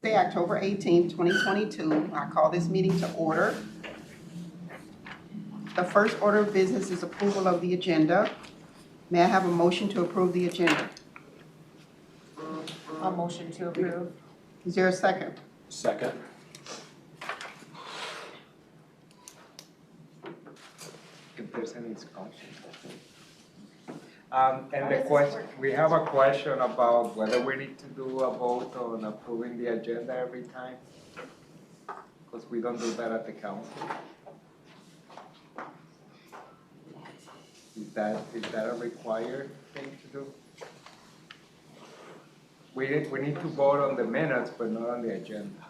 Tuesday, October 18th, 2022. I call this meeting to order. The first order of business is approval of the agenda. May I have a motion to approve the agenda? A motion to approve. Is there a second? Second. If there's any discussion. And the question, we have a question about whether we need to do a vote on approving the agenda every time? Because we don't do that at the council. Is that a required thing to do? We need to vote on the minutes, but not on the agenda.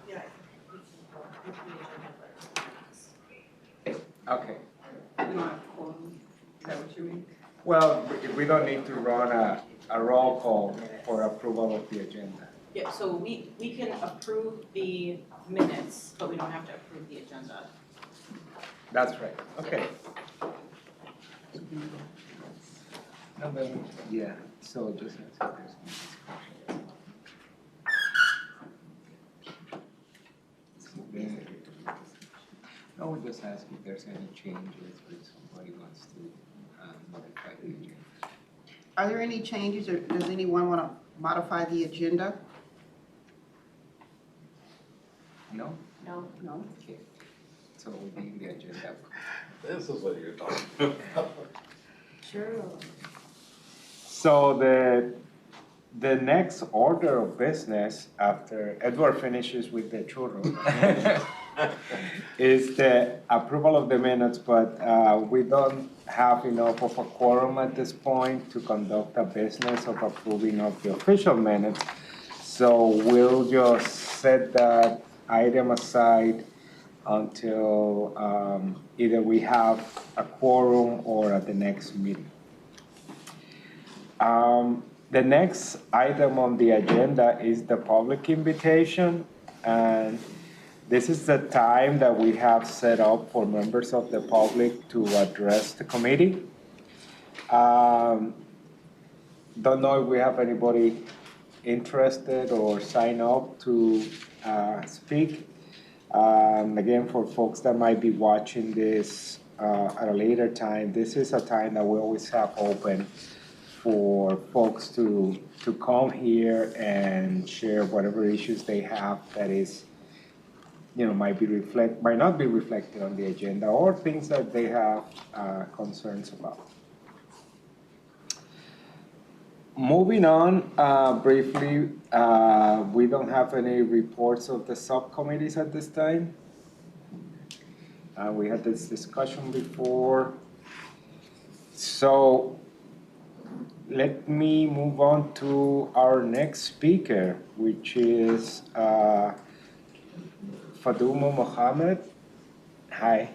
Okay. Is that what you mean? Well, we don't need to run a roll call for approval of the agenda. Yeah, so we can approve the minutes, but we don't have to approve the agenda. That's right, okay. No, but, yeah, so just answer this discussion. I would just ask if there's any changes, if somebody wants to modify the agenda. Are there any changes, or does anyone want to modify the agenda? No? No. No? Okay, so we'll leave the agenda. This is what you're talking about. Sure. So the next order of business after Edward finishes with the churro is the approval of the minutes, but we don't have enough of a quorum at this point to conduct a business of approving of the official minutes. So we'll just set that item aside until either we have a quorum or at the next meeting. The next item on the agenda is the public invitation, and this is the time that we have set up for members of the public to address the committee. Don't know if we have anybody interested or sign up to speak. Again, for folks that might be watching this at a later time, this is a time that we always have open for folks to come here and share whatever issues they have that is, might not be reflected on the agenda, or things that they have concerns about. Moving on briefly, we don't have any reports of the subcommittees at this time. We had this discussion before. So let me move on to our next speaker, which is Faduma Mohammed. Hi.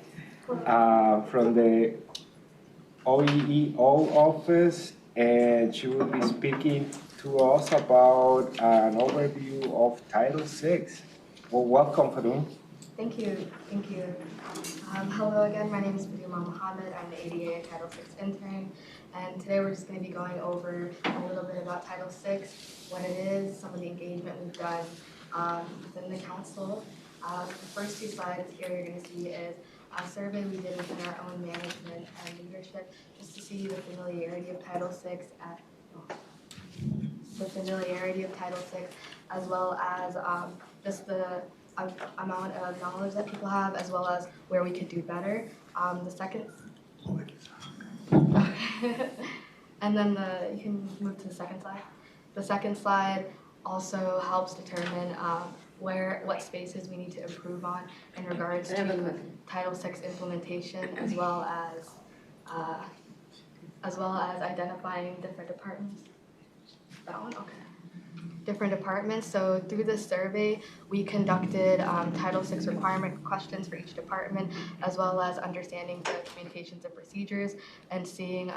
From the OEEO office, and she will be speaking to us about an overview of Title VI. Well, welcome, Faduma. Thank you. Hello again, my name is Faduma Mohammed. I'm the ADA Title VI intern, and today we're just going to be going over a little bit about Title VI, what it is, some of the engagement we've done within the council. The first two slides here you're going to see is a survey we did within our own management and leadership, just to see the familiarity of Title VI, as well as just the amount of knowledge that people have, as well as where we could do better. The second, and then you can move to the second slide. The second slide also helps determine what spaces we need to improve on in regards to Title VI implementation, as well as identifying different departments. That one, okay. Different departments. So through this survey, we conducted Title VI requirement questions for each department, as well as understanding the communications and procedures and seeing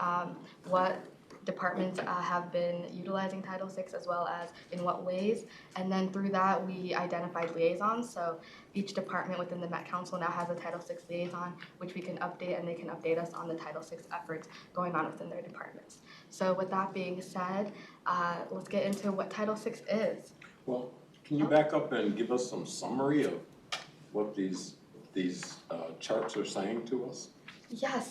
what departments have been utilizing Title VI, as well as in what ways. And then through that, we identified liaisons. So each department within the Met Council now has a Title VI liaison, which we can update, and they can update us on the Title VI efforts going on within their departments. So with that being said, let's get into what Title VI is. Well, Can you back up and give us some summary of what these charts are saying to us? Yes,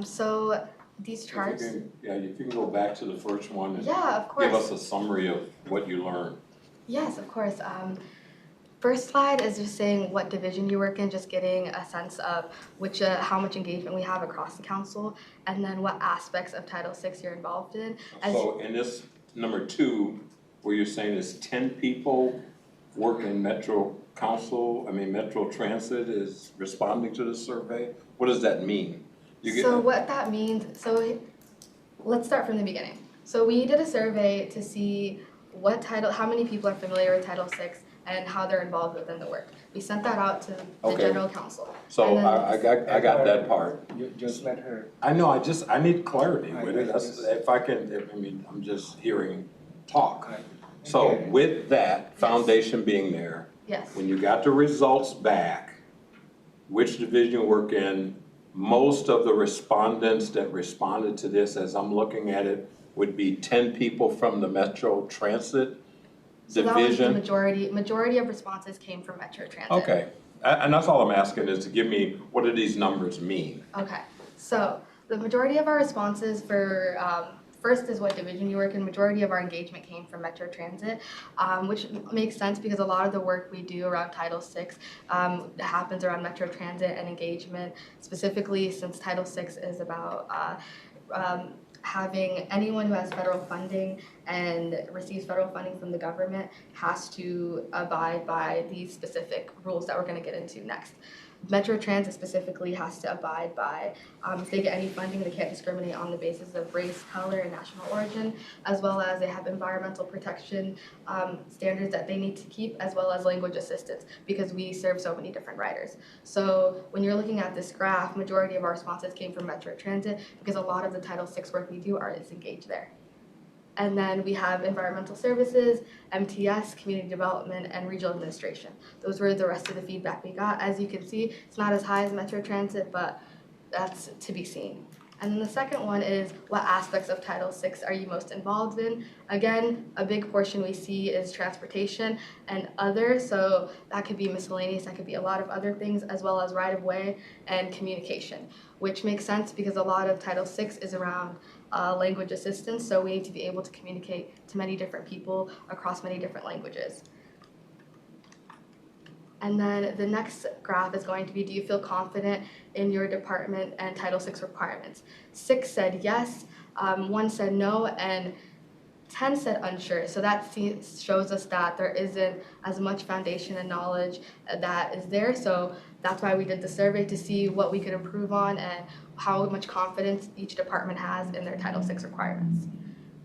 so these If you charts, can- Yeah, if you can go back to the first one and yeah, of course. give us a summary of what you learned. Yes, of course. First slide is just saying what division you work in, just getting a sense of which, how much engagement we have across the council, and then what aspects of Title VI you're involved in. So in this number 2, where you're saying is 10 people work in Metro Transit is responding to this survey? What does that mean? So what that means, so let's start from the beginning. So we did a survey to see how many people are familiar with Title VI and how they're involved within the work. We sent that out to the Okay. general council. So And then- I got that part. You just let her. I know, I need clarity with it, Yes. I'm just hearing talk. I- So Okay. with that foundation being there, Yes, when you got the results back, which division you work in, most of the respondents that responded to this, as I'm looking at it, would be 10 people from the Metro Transit so that was the division? majority of responses came from Metro Transit. Okay, and that's all I'm asking is to give me, what do these numbers mean? Okay, so the majority of our responses for, first is what division you work in, majority of our engagement came from Metro Transit, which makes sense because a lot of the work we do around Title VI happens around Metro Transit and engagement, specifically since Title VI is about having anyone who has federal funding and receives federal funding from the government has to abide by these specific rules that we're going to get into next. Metro Transit specifically has to abide by, if they get any funding, they can't discriminate on the basis of race, color, and national origin, as well as they have environmental protection standards that they need to keep, as well as language assistance, because we serve so many different riders. So when you're looking at this graph, majority of our responses came from Metro Transit, because a lot of the Title VI work we do is engaged there. And then we have environmental services, MTS, community development, and regional administration. Those were the rest of the feedback we got. As you can see, it's not as high as Metro Transit, but that's to be seen. And then the second one is what aspects of Title VI are you most involved in? Again, a big portion we see is transportation and other, so that could be miscellaneous, that could be a lot of other things, as well as right-of-way and communication, which makes sense because a lot of Title VI is around language assistance, so we need to be able to communicate to many different people across many different languages. And then the next graph is going to be, do you feel confident in your department and Title VI requirements? 6 said yes, 1 said no, and 10 said unsure. So that shows us that there isn't as much foundation and knowledge that is there. So that's why we did the survey, to see what we could improve on and how much confidence each department has in their Title VI requirements.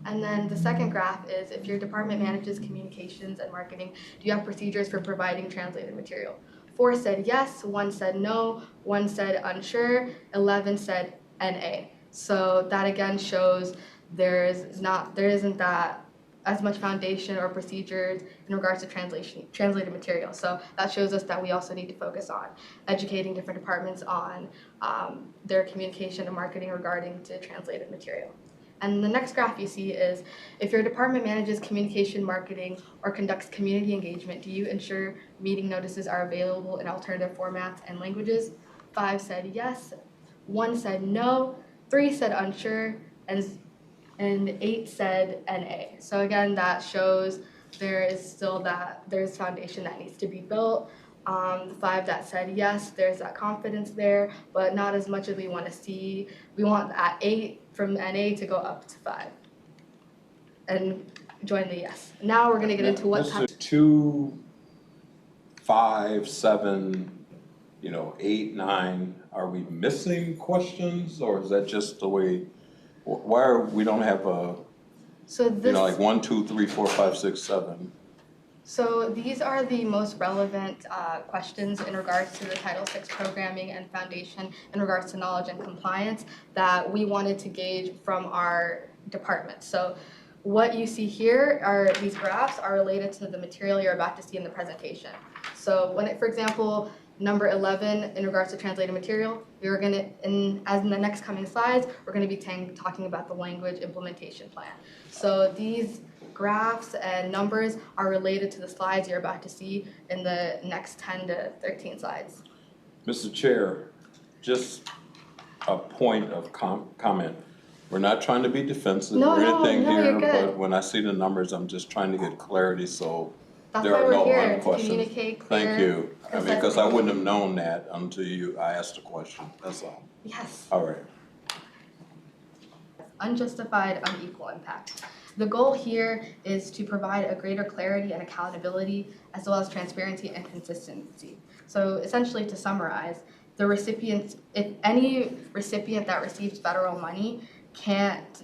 And then the second graph is, if your department manages communications and marketing, do you have procedures for providing translated material? 4 said yes, 1 said no, 1 said unsure, 11 said NA. So that again shows there isn't that as much foundation or procedures in regards to translated material. So that shows us that we also need to focus on educating different departments on their communication and marketing regarding to translated material. And the next graph you see is, if your department manages communication, marketing, or conducts community engagement, do you ensure meeting notices are available in alternative formats and languages? 5 said yes, 1 said no, 3 said unsure, and 8 said NA. So again, that shows there's foundation that needs to be built. The 5 that said yes, there's that confidence there, but not as much as we want to see. We want at 8 from NA to go up to 5 and join the yes. Now we're going to get into what This is 2, 5, 7, 8, 9. Are we missing questions, or is that just the way? Why we don't have a, so this, like 1, 2, 3, 4, 5, 6, 7? So these are the most relevant questions in regards to the Title VI programming and foundation in regards to knowledge and compliance that we wanted to gauge from our department. So what you see here are these graphs are related to the material you're about to see in the presentation. So for example, number 11 in regards to translated material, we're going to, as in the next coming slides, we're going to be talking about the language implementation plan. So these graphs and numbers are related to the slides you're about to see in the next 10 to 13 slides. Mr. Chair, just a point of comment. We're not trying to be defensive No, or anything no, you're here, good. but when I see the numbers, I'm just trying to get clarity, so That's there why are we're no here, other to questions. communicate clear. Thank you. I mean, because I concise wouldn't have known that until I asked the question, that's all. Yes. All right. Unjustified unequal impact. The goal here is to provide a greater clarity and accountability as well as transparency and consistency. So essentially, to summarize, the recipients, if any recipient that receives federal money can't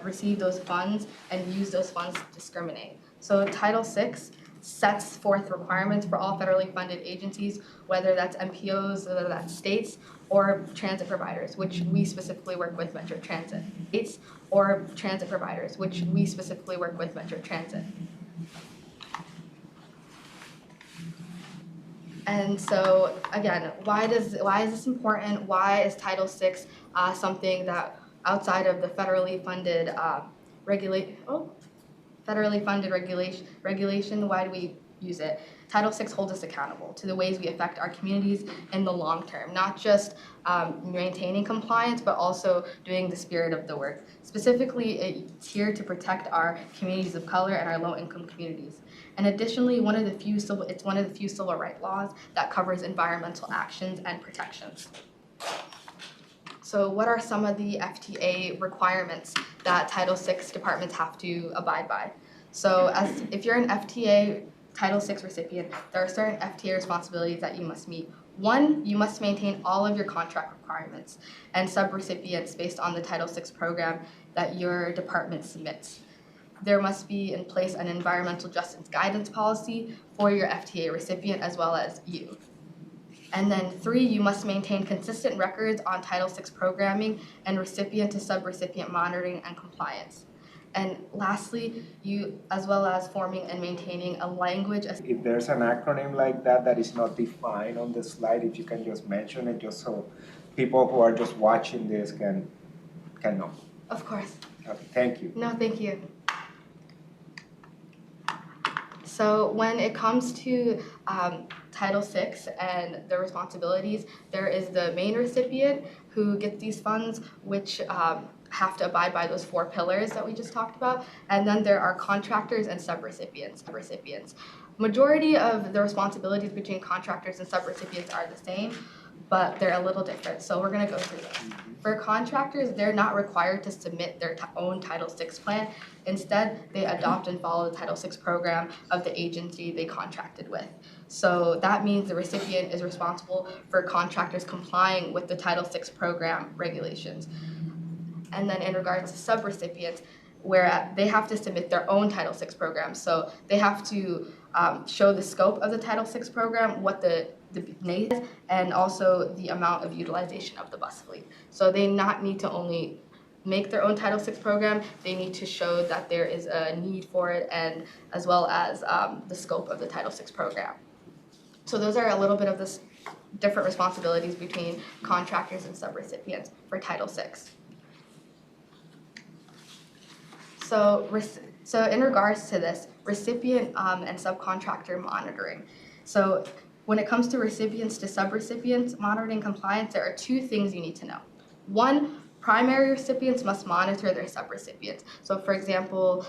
receive those funds and use those funds to discriminate. So Title VI sets forth requirements for all federally funded agencies, whether that's MPOs, whether that's states, or transit providers, which we specifically work with Metro Transit. States or transit providers, which we specifically work with Metro Transit. And so again, why is this important? Why is Title VI something that outside of the federally funded regulation, why do we use it? Title VI holds us accountable to the ways we affect our communities in the long term, not just maintaining compliance, but also doing the spirit of the work. Specifically, it's here to protect our communities of color and our low-income communities. And additionally, it's one of the few civil rights laws that covers environmental actions and protections. So what are some of the FTA requirements that Title VI departments have to abide by? So if you're an FTA Title VI recipient, there are certain FTA responsibilities that you must meet. One, you must maintain all of your contract requirements and subrecipients based on the Title VI program that your department submits. There must be in place an environmental justice guidance policy for your FTA recipient as well as you. And then 3, you must maintain consistent records on Title VI programming and recipient to subrecipient monitoring and compliance. And lastly, you, as well as forming and maintaining a language. If there's an acronym like that that is not defined on the slide, if you can just mention it, just so people who are just watching this can know. Of course. Okay, thank you. No, thank you. So when it comes to Title VI and the responsibilities, there is the main recipient who gets these funds, which have to abide by those 4 pillars that we just talked about, and then there are contractors and subrecipients. Majority of the responsibilities between contractors and subrecipients are the same, but they're a little different, so we're going to go through this. For contractors, they're not required to submit their own Title VI plan. Instead, they adopt and follow the Title VI program of the agency they contracted with. So that means the recipient is responsible for contractors complying with the Title VI program regulations. And then in regards to subrecipients, where they have to submit their own Title VI program. So they have to show the scope of the Title VI program, what the need is, and also the amount of utilization of the bus fleet. So they not need to only make their own Title VI program, they need to show that there is a need for it, and as well as the scope of the Title VI program. So those are a little bit of the different responsibilities between contractors and subrecipients for Title VI. So in regards to this, recipient and subcontractor monitoring. So when it comes to recipients to subrecipients monitoring compliance, there are 2 things you need to know. 1, primary recipients must monitor their subrecipients. So for example,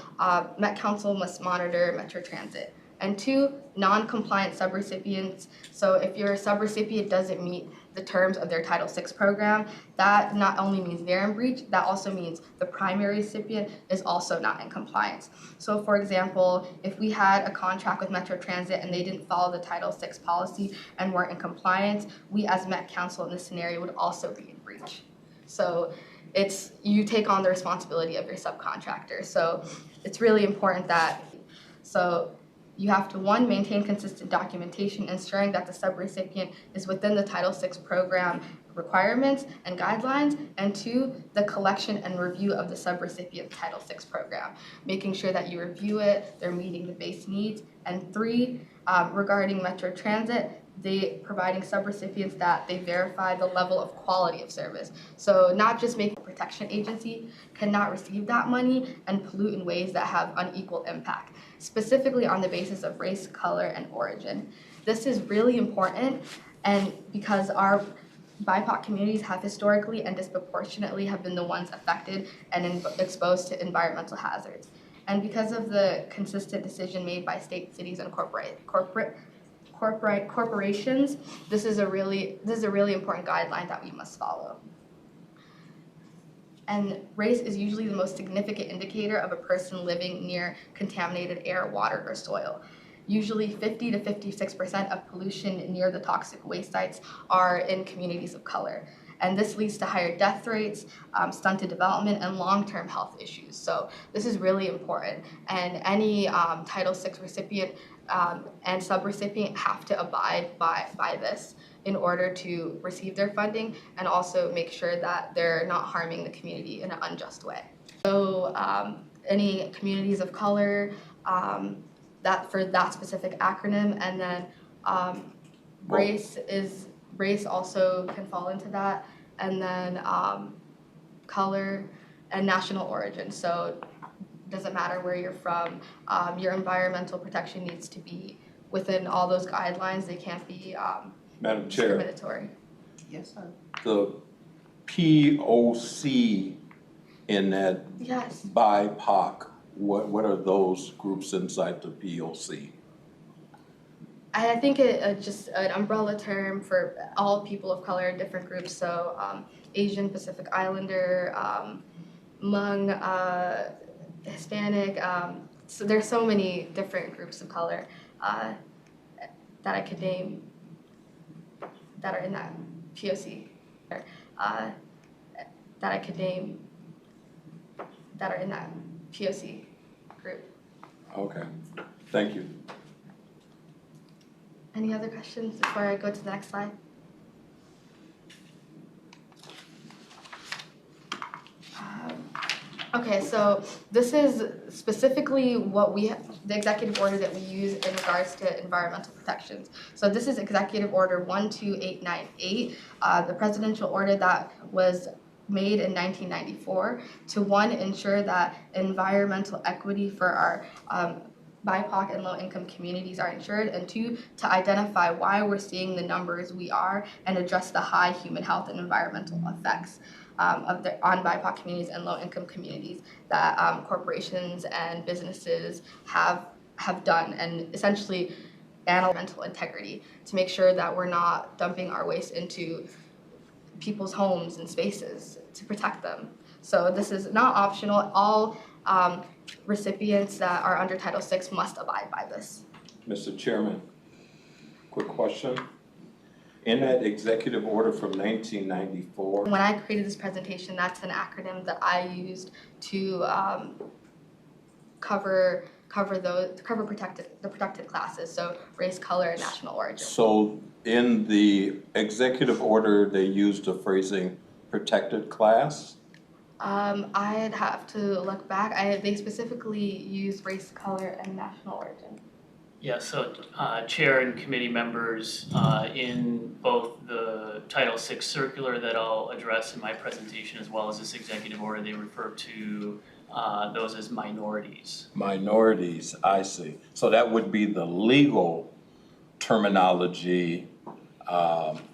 Met Council must monitor Metro Transit. And 2, non-compliant subrecipients. So if your subrecipient doesn't meet the terms of their Title VI program, that not only means they're in breach, that also means the primary recipient is also not in compliance. So for example, if we had a contract with Metro Transit and they didn't follow the Title VI policy and weren't in compliance, we as Met Council in this scenario would also be in breach. So you take on the responsibility of your subcontractor. So it's really important that, you have to 1, maintain consistent documentation, ensuring that the subrecipient is within the Title VI program requirements and guidelines, and 2, the collection and review of the subrecipient Title VI program, making sure that you review it, they're meeting the base needs, and 3, regarding Metro Transit, they providing subrecipients that they verify the level of quality of service. So not just making a protection agency cannot receive that money and pollute in ways that have unequal impact, specifically on the basis of race, color, and origin. This is really important, and because our BIPOC communities have historically and disproportionately have been the ones affected and exposed to environmental hazards. And because of the consistent decision made by state, cities, and corporations, this is a really important guideline that we must follow. And race is usually the most significant indicator of a person living near contaminated air, water, or soil. Usually 50 to 56% of pollution near the toxic waste sites are in communities of color. And this leads to higher death rates, stunted development, and long-term health issues. So this is really important. And any Title VI recipient and subrecipient have to abide by this in order to receive their funding and also make sure that they're not harming the community in an unjust way. So any communities of color, that for that specific acronym, and then race also can fall into that, and then color and national origin. So it doesn't matter where you're from, your environmental protection needs to be within all those guidelines. They can't be Madam Chair, discriminatory. Yes, sir. the POC in that Yes. BIPOC, what are those groups inside the POC? I think it just an umbrella term for all people of color in different groups. So Asian Pacific Islander, Hmong, Hispanic. So there's so many different groups of color that I could name that are in that POC. That I could name that are in that POC group. Okay, thank you. Any other questions before I go to the next slide? Okay, so this is specifically what the executive order that we use in regards to environmental protections. So this is Executive Order 12898, the presidential order that was made in 1994 to, one, ensure that environmental equity for our BIPOC and low-income communities are ensured, and two, to identify why we're seeing the numbers we are and address the high human health and environmental effects on BIPOC communities and low-income communities that corporations and businesses have done, and essentially analyze mental integrity to make sure that we're not dumping our waste into people's homes and spaces to protect them. So this is not optional. All recipients that are under Title VI must abide by this. Mr. Chairman, quick question. In that executive order from 1994, When I created this presentation, that's an acronym that I used to cover the protected classes, so race, color, and national origin. so in the executive order, they used the phrasing protected class? I'd have to look back. They specifically use race, color, and national origin. Yeah, so Chair and committee members, in both the Title VI circular that I'll address in my presentation as well as this executive order, they refer to those as minorities. Minorities, I see. So that would be the legal terminology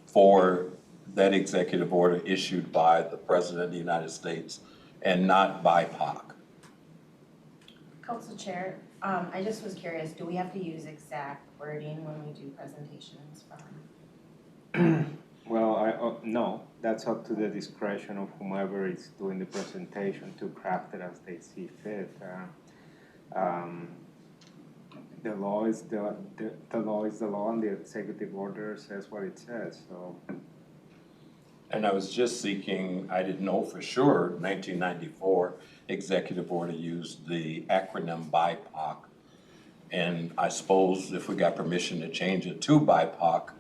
for that executive order issued by the President of the United States and not BIPOC. Council Chair, I just was curious, do we have to use exact wording when we do presentations from? Well, no, that's up to the discretion of whomever is doing the presentation to craft it as they see fit. The law is the law is the law, and the executive order says what it says, so. And I was just seeking, I didn't know for sure, 1994 executive order used the acronym BIPOC. And I suppose if we got permission to change it to BIPOC,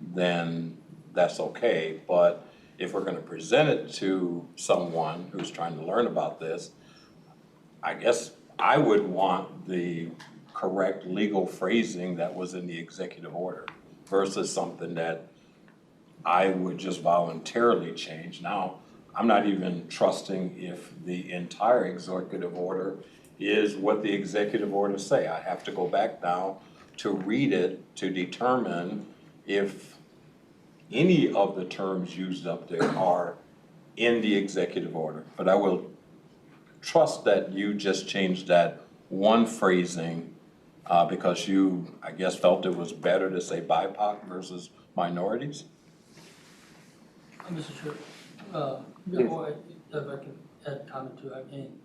then that's okay. But if we're gonna present it to someone who's trying to learn about this, I guess I would want the correct legal phrasing that was in the executive order. versus something that I would just voluntarily change. Now, I'm not even trusting if the entire executive order is what the executive orders say. I have to go back now to read it to determine if any of the terms used up there are in the executive order. But I will trust that you just changed that one phrasing because you, I guess, felt it was better to say BIPOC versus minorities? Mr. Chair, if I can add comment to, I mean,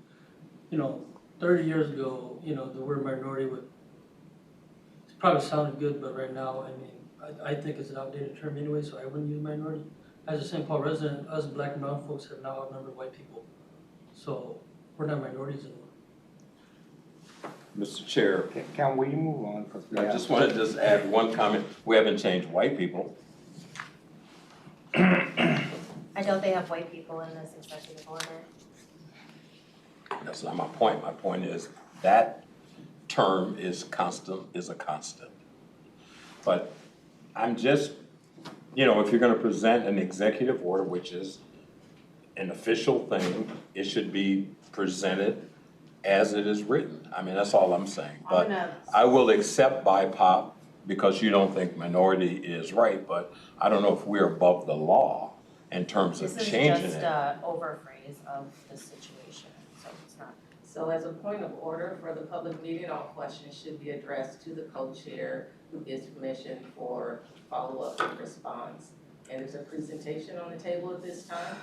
30 years ago, the word minority it probably sounded good, but right now, I think it's an outdated term anyway, so I wouldn't use minority. As a St. Paul resident, us black and brown folks have now outnumbered white people. So we're not minorities anymore. Mr. Chair, Can we move on? 'Cause we I have- just want to just add one comment. We haven't changed white people. I don't they have white people in this executive order? That's not my point. My point is that term is constant, is a constant. But I'm just, if you're gonna present an executive order, which is an official thing, it should be presented as it is written. I mean, that's all I'm saying. But I will accept BIPOC because you don't think minority is right, but I don't know if we're above the law in terms of This is changing just it. a overphrase of the situation, so it's not. So as a point of order for the public meeting, all questions should be addressed to the co-chair who gives permission for follow-up and response. And there's a presentation on the table at this time.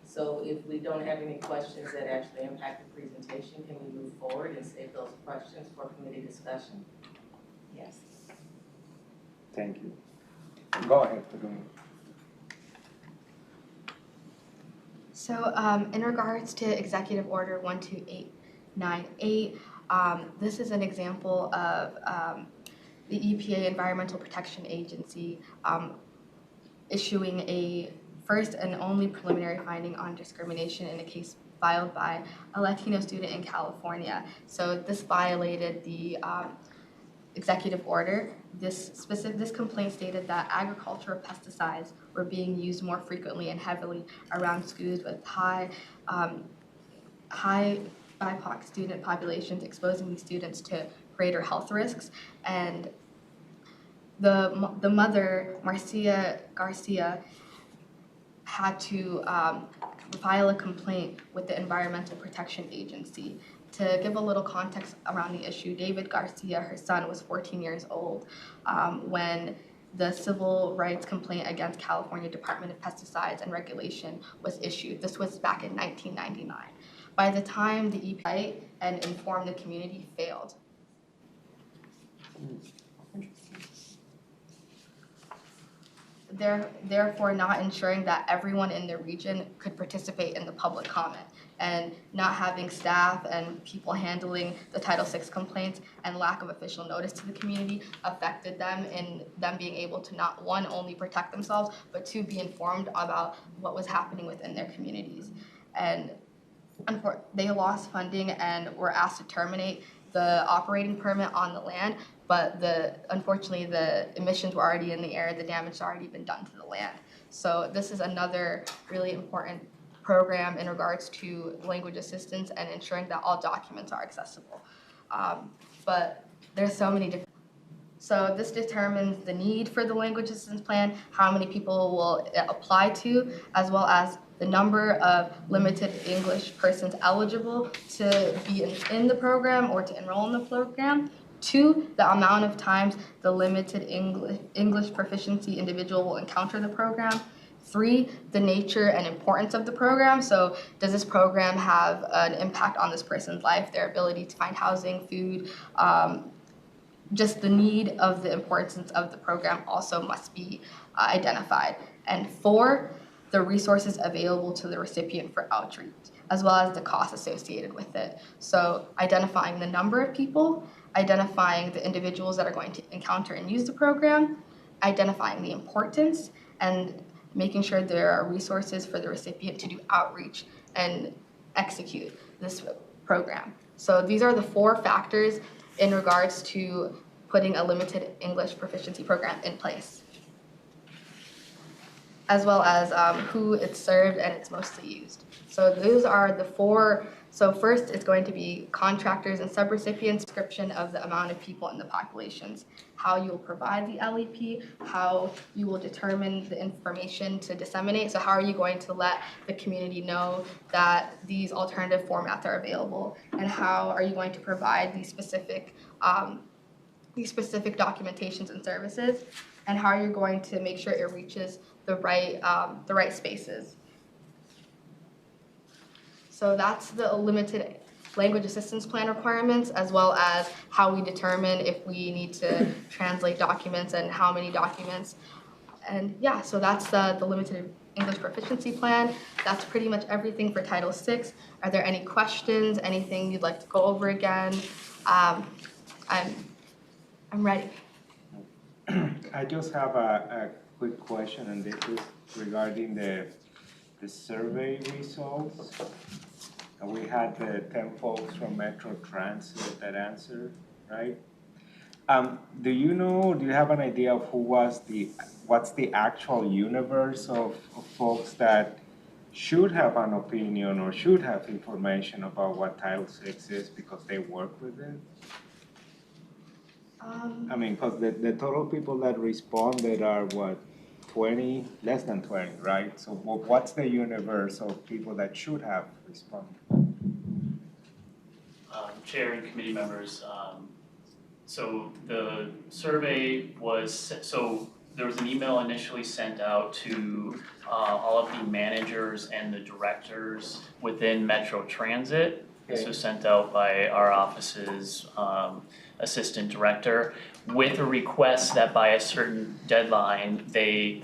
So if we don't have any questions that actually impact the presentation, can we move forward and save those questions for committee discussion? Yes. Thank you. Go ahead, Pagani. So in regards to Executive Order 12898, this is an example of the EPA Environmental Protection Agency issuing a first and only preliminary finding on discrimination in a case filed by a Latino student in California. So this violated the executive order. This complaint stated that agricultural pesticides were being used more frequently and heavily around schools with high BIPOC student populations, exposing these students to greater health risks. And the mother, Marcia Garcia, had to file a complaint with the Environmental Protection Agency. To give a little context around the issue, David Garcia, her son, was 14 years old when the civil rights complaint against California Department of Pesticides and Regulation was issued. This was back in 1999. By the time the EPA and informed the community failed. Therefore not ensuring that everyone in the region could participate in the public comment, and not having staff and people handling the Title VI complaints and lack of official notice to the community affected them in them being able to not, one, only protect themselves, but two, be informed about what was happening within their communities. And they lost funding and were asked to terminate the operating permit on the land, but unfortunately the emissions were already in the air, the damage had already been done to the land. So this is another really important program in regards to language assistance and ensuring that all documents are accessible. But there's so many different. So this determines the need for the language assistance plan, how many people will apply to, as well as the number of limited English persons eligible to be in the program or to enroll in the program. 2, the amount of times the limited English proficiency individual will encounter the program. 3, the nature and importance of the program. So does this program have an impact on this person's life, their ability to find housing, food, just the need of the importance of the program also must be identified. And 4, the resources available to the recipient for outreach, as well as the costs associated with it. So identifying the number of people, identifying the individuals that are going to encounter and use the program, identifying the importance, and making sure there are resources for the recipient to do outreach and execute this program. So these are the 4 factors in regards to putting a limited English proficiency program in place, as well as who it's served and it's mostly used. So those are the four. So first, it's going to be contractors and subrecipients, description of the amount of people in the populations, how you will provide the LEP, how you will determine the information to disseminate. So how are you going to let the community know that these alternative formats are available, and how are you going to provide these specific documentations and services, and how are you going to make sure it reaches the right spaces. So that's the limited language assistance plan requirements, as well as how we determine if we need to translate documents and how many documents. And yeah, so that's the limited English proficiency plan. That's pretty much everything for Title VI. Are there any questions, anything you'd like to go over again? I'm ready. I just have a quick question, and this is regarding the survey results. And we had the 10 folks from Metro Transit that answered, right? Do you have an idea of what's the actual universe of folks that should have an opinion or should have information about what Title VI is because they work with it? I mean, because the total people that responded are what, 20, less than 20, right? So what's the universe of people that should have responded? Chair and committee members, so the survey so there was an email initially sent out to all of the managers and the directors within Metro Transit. This was sent out by our office's assistant director with a request that by a certain deadline, they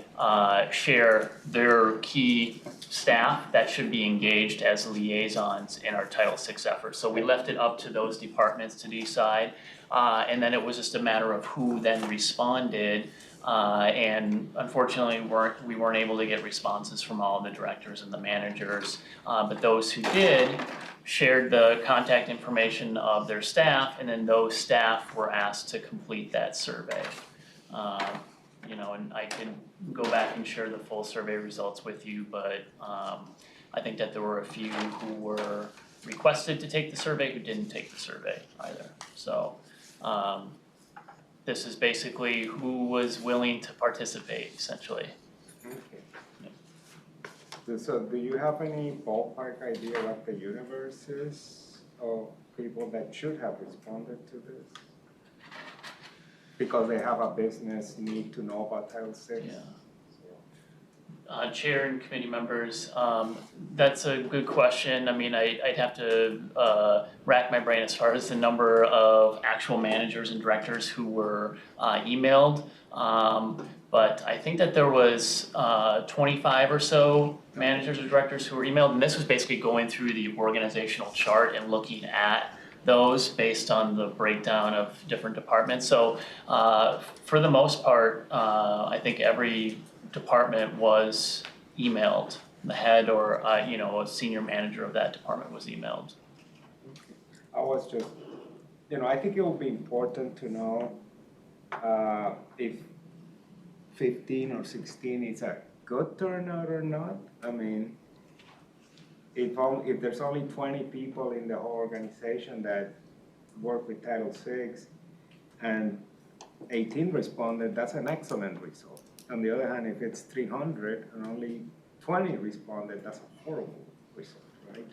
share their key staff that should be engaged as liaisons in our Title VI efforts. So we left it up to those departments to decide, and then it was just a matter of who then responded. And unfortunately, we weren't able to get responses from all the directors and the managers, but those who did shared the contact information of their staff, and then those staff were asked to complete that survey. And I can go back and share the full survey results with you, but I think that there were a few who were requested to take the survey who didn't take the survey either. So this is basically who was willing to participate, essentially. Okay. So do you have any ballpark idea what the universe is of people that should have responded to this? Because they have a business need to know about Title VI? Yeah. Chair and committee members, that's a good question. I mean, I'd have to rack my brain as far as the number of actual managers and directors who were emailed. But I think that there was 25 or so managers or directors who were emailed, and this was basically going through the organizational chart and looking at those based on the breakdown of different departments. So for the most part, I think every department was emailed. The head or a senior manager of that department was emailed. I was just, I think it will be important to know if 15 or 16 is a good turnout or not. I mean, if there's only 20 people in the whole organization that work with Title VI and 18 responded, that's an excellent result. On the other hand, if it's 300 and only 20 responded, that's a horrible result, right?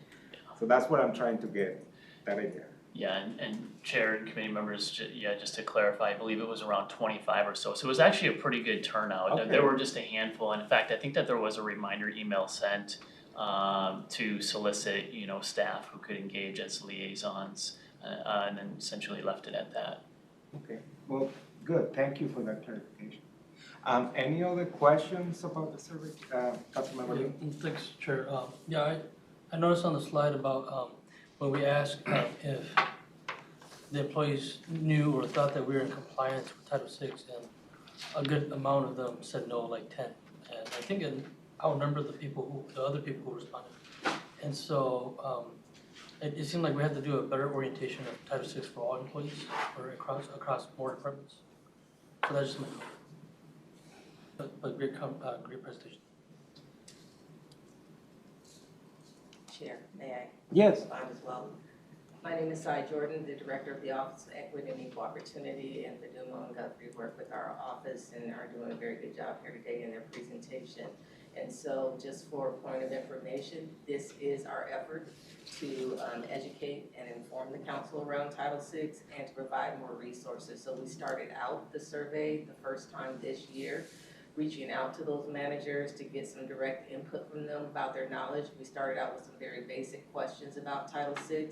So that's what I'm trying to get, that idea. Yeah, and chair and committee members, just to clarify, I believe it was around 25 or so. So it was actually a pretty good turnout. Okay. There were just a handful. And in fact, I think that there was a reminder email sent to solicit, staff who could engage as liaisons, and then essentially left it at that. Okay, well, good. Thank you for that clarification. Any other questions about the survey, Councilmember Lee? Thanks, Chair. I noticed on the slide about when we asked if the employees knew or thought that we were in compliance with Title VI, and a good amount of them said no, like 10. And I think I'll remember the other people who responded. And so it seemed like we had to do a better orientation of Title VI for all employees or across more departments. So that's just my comment. But great presentation. Chair, may I Yes. respond as well? My name is Cy Jordan, the Director of the Office of Equity and Equal Opportunity, and Padumo and Guthrie work with our office and are doing a very good job here today in their presentation. And so just for a point of information, this is our effort to educate and inform the council around Title VI and to provide more resources. So we started out the survey the first time this year, reaching out to those managers to get some direct input from them about their knowledge. We started out with some very basic questions about Title VI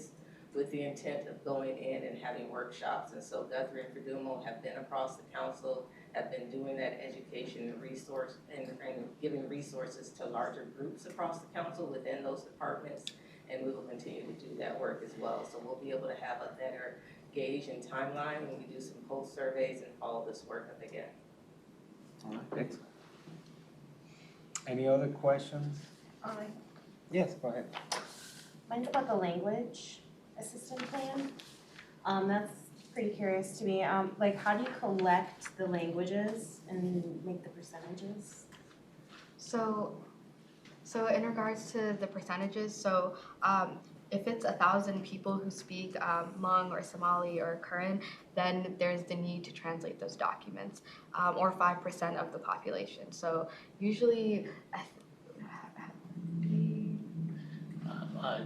with the intent of going in and having workshops. And so Guthrie and Padumo have been across the council, have been doing that education and resource and giving resources to larger groups across the council within those departments. And we will continue to do that work as well. So we'll be able to have a better gauge and timeline when we do some post surveys and follow this work up again. All right, excellent. Any other questions? Yes, go ahead. Mine's about the language assistant plan. That's pretty curious to me. Like, how do you collect the languages and make the percentages? So in regards to the percentages, if it's 1,000 people who speak Hmong or Somali or Karen, then there's the need to translate those documents, or 5% of the population. So usually,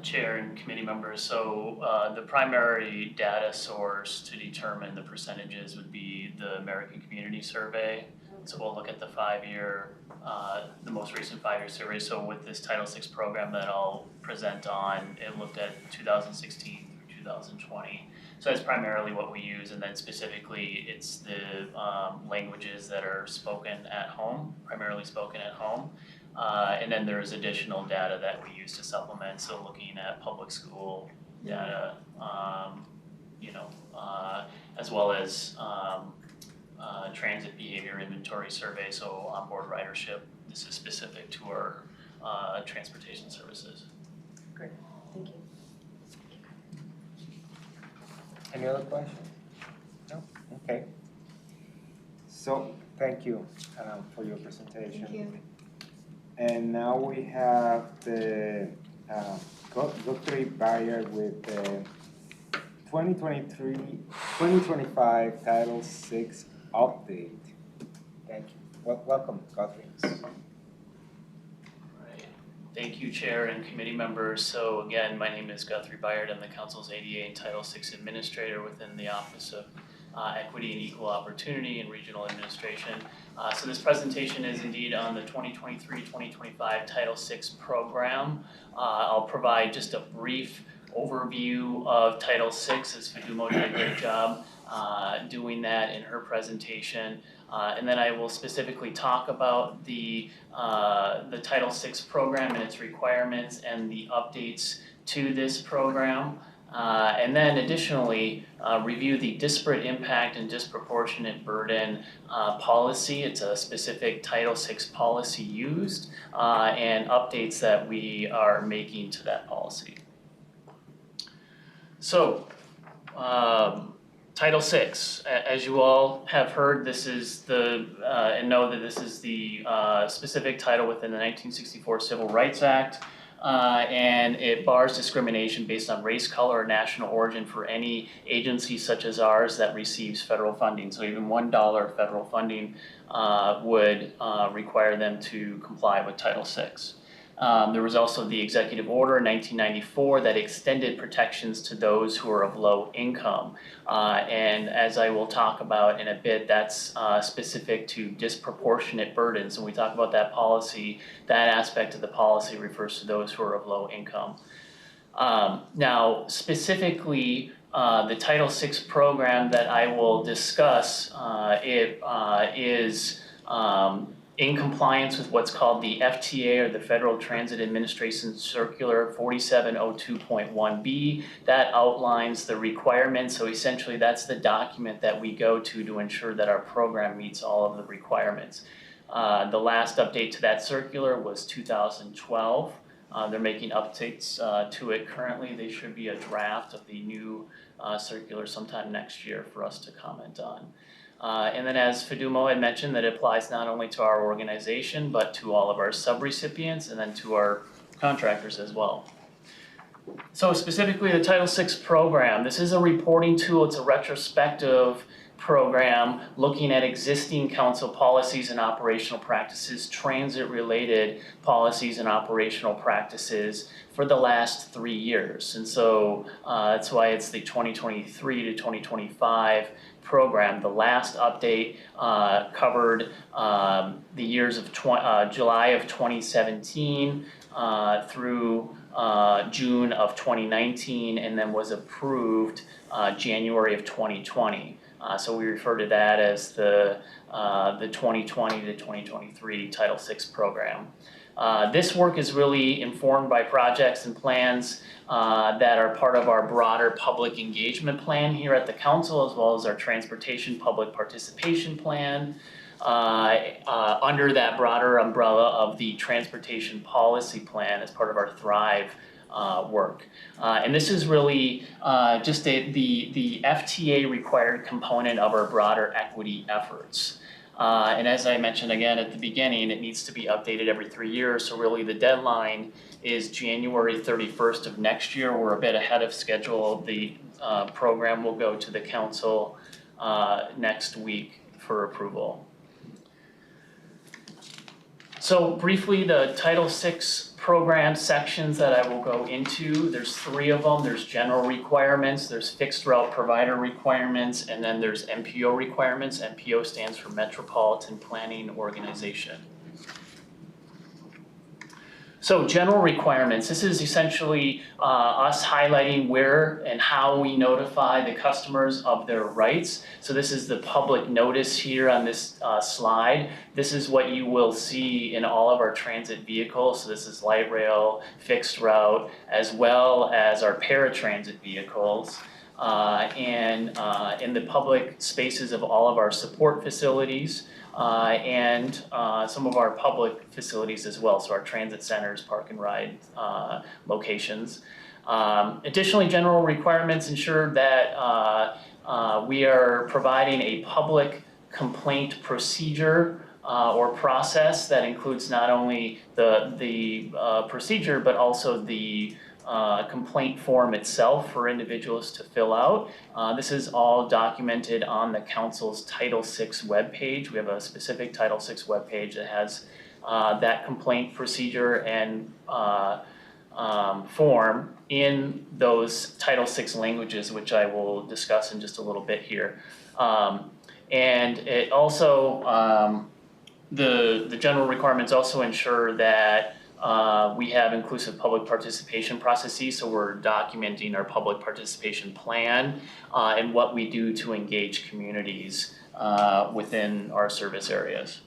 Chair and committee members, so the primary data source to determine the percentages would be the American Community Survey. So we'll look at the the most recent 5-year survey. So with this Title VI program that I'll present on, it looked at 2016 through 2020. So that's primarily what we use, and then specifically it's the languages that are spoken at home, primarily spoken at home. And then there's additional data that we use to supplement, so looking at public school data, as well as transit behavior inventory survey, so onboard ridership. This is specific to our transportation services. Great, thank you. Any other questions? No? Okay. So, thank you for your presentation. thank you. And now we have the Guthrie Bayard with the 2023-2025 Title VI update. Thank you. Welcome, Guthrie. Right. Thank you, Chair and committee members. So again, my name is Guthrie Bayard. I'm the Council's ADA and Title VI Administrator within the Office of Equity and Equal Opportunity and Regional Administration. So this presentation is indeed on the 2023-2025 Title VI program. I'll provide just a brief overview of Title VI, as Padumo did a great job doing that in her presentation. And then I will specifically talk about the Title VI program and its requirements and the updates to this program. And then additionally, review the disparate impact and disproportionate burden policy. It's a specific Title VI policy used, and updates that we are making to that policy. So, Title VI, as you all have heard, this is and know that this is the specific title within the 1964 Civil Rights Act. And it bars discrimination based on race, color, or national origin for any agency such as ours that receives federal funding. So even $1 federal funding would require them to comply with Title VI. There was also the executive order in 1994 that extended protections to those who are of low income. And as I will talk about in a bit, that's specific to disproportionate burdens. When we talk about that policy, that aspect of the policy refers to those who are of low income. Now, specifically, the Title VI program that I will discuss is in compliance with what's called the FTA, or the Federal Transit Administration Circular 4702.1B. That outlines the requirements. So essentially that's the document that we go to ensure that our program meets all of the requirements. The last update to that circular was 2012. They're making updates to it currently. They should be a draft of the new circular sometime next year for us to comment on. And then as Fidumo had mentioned, that it applies not only to our organization, but to all of our subrecipients and then to our contractors as well. So specifically the Title VI program, this is a reporting tool, it's a retrospective program looking at existing council policies and operational practices, transit-related policies and operational practices for the last 3 years. And so that's why it's the 2023 to 2025 program. The last update covered the years of July of 2017 through June of 2019, and then was approved January of 2020. So we refer to that as the 2020 to 2023 Title VI program. This work is really informed by projects and plans that are part of our broader public engagement plan here at the council, as well as our transportation public participation plan. Under that broader umbrella of the transportation policy plan as part of our Thrive work. And this is really just the FTA required component of our broader equity efforts. And as I mentioned again at the beginning, it needs to be updated every 3 years. So really the deadline is January 31st of next year. We're a bit ahead of schedule. The program will go to the council next week for approval. So briefly, the Title VI program sections that I will go into, there's 3 of them. There's general requirements, there's fixed route provider requirements, and then there's MPO requirements. MPO stands for Metropolitan Planning Organization. So general requirements, this is essentially us highlighting where and how we notify the customers of their rights. So this is the public notice here on this slide. This is what you will see in all of our transit vehicles. So this is light rail, fixed route, as well as our paratransit vehicles. And in the public spaces of all of our support facilities. And some of our public facilities as well, so our transit centers, park and ride locations. Additionally, general requirements ensure that we are providing a public complaint procedure or process that includes not only the procedure, but also the complaint form itself for individuals to fill out. This is all documented on the council's Title VI webpage. We have a specific Title VI webpage that has that complaint procedure and form in those Title VI languages, which I will discuss in just a little bit here. And it also, the general requirements also ensure that we have inclusive public participation processes, so we're documenting our public participation plan and what we do to engage communities within our service areas.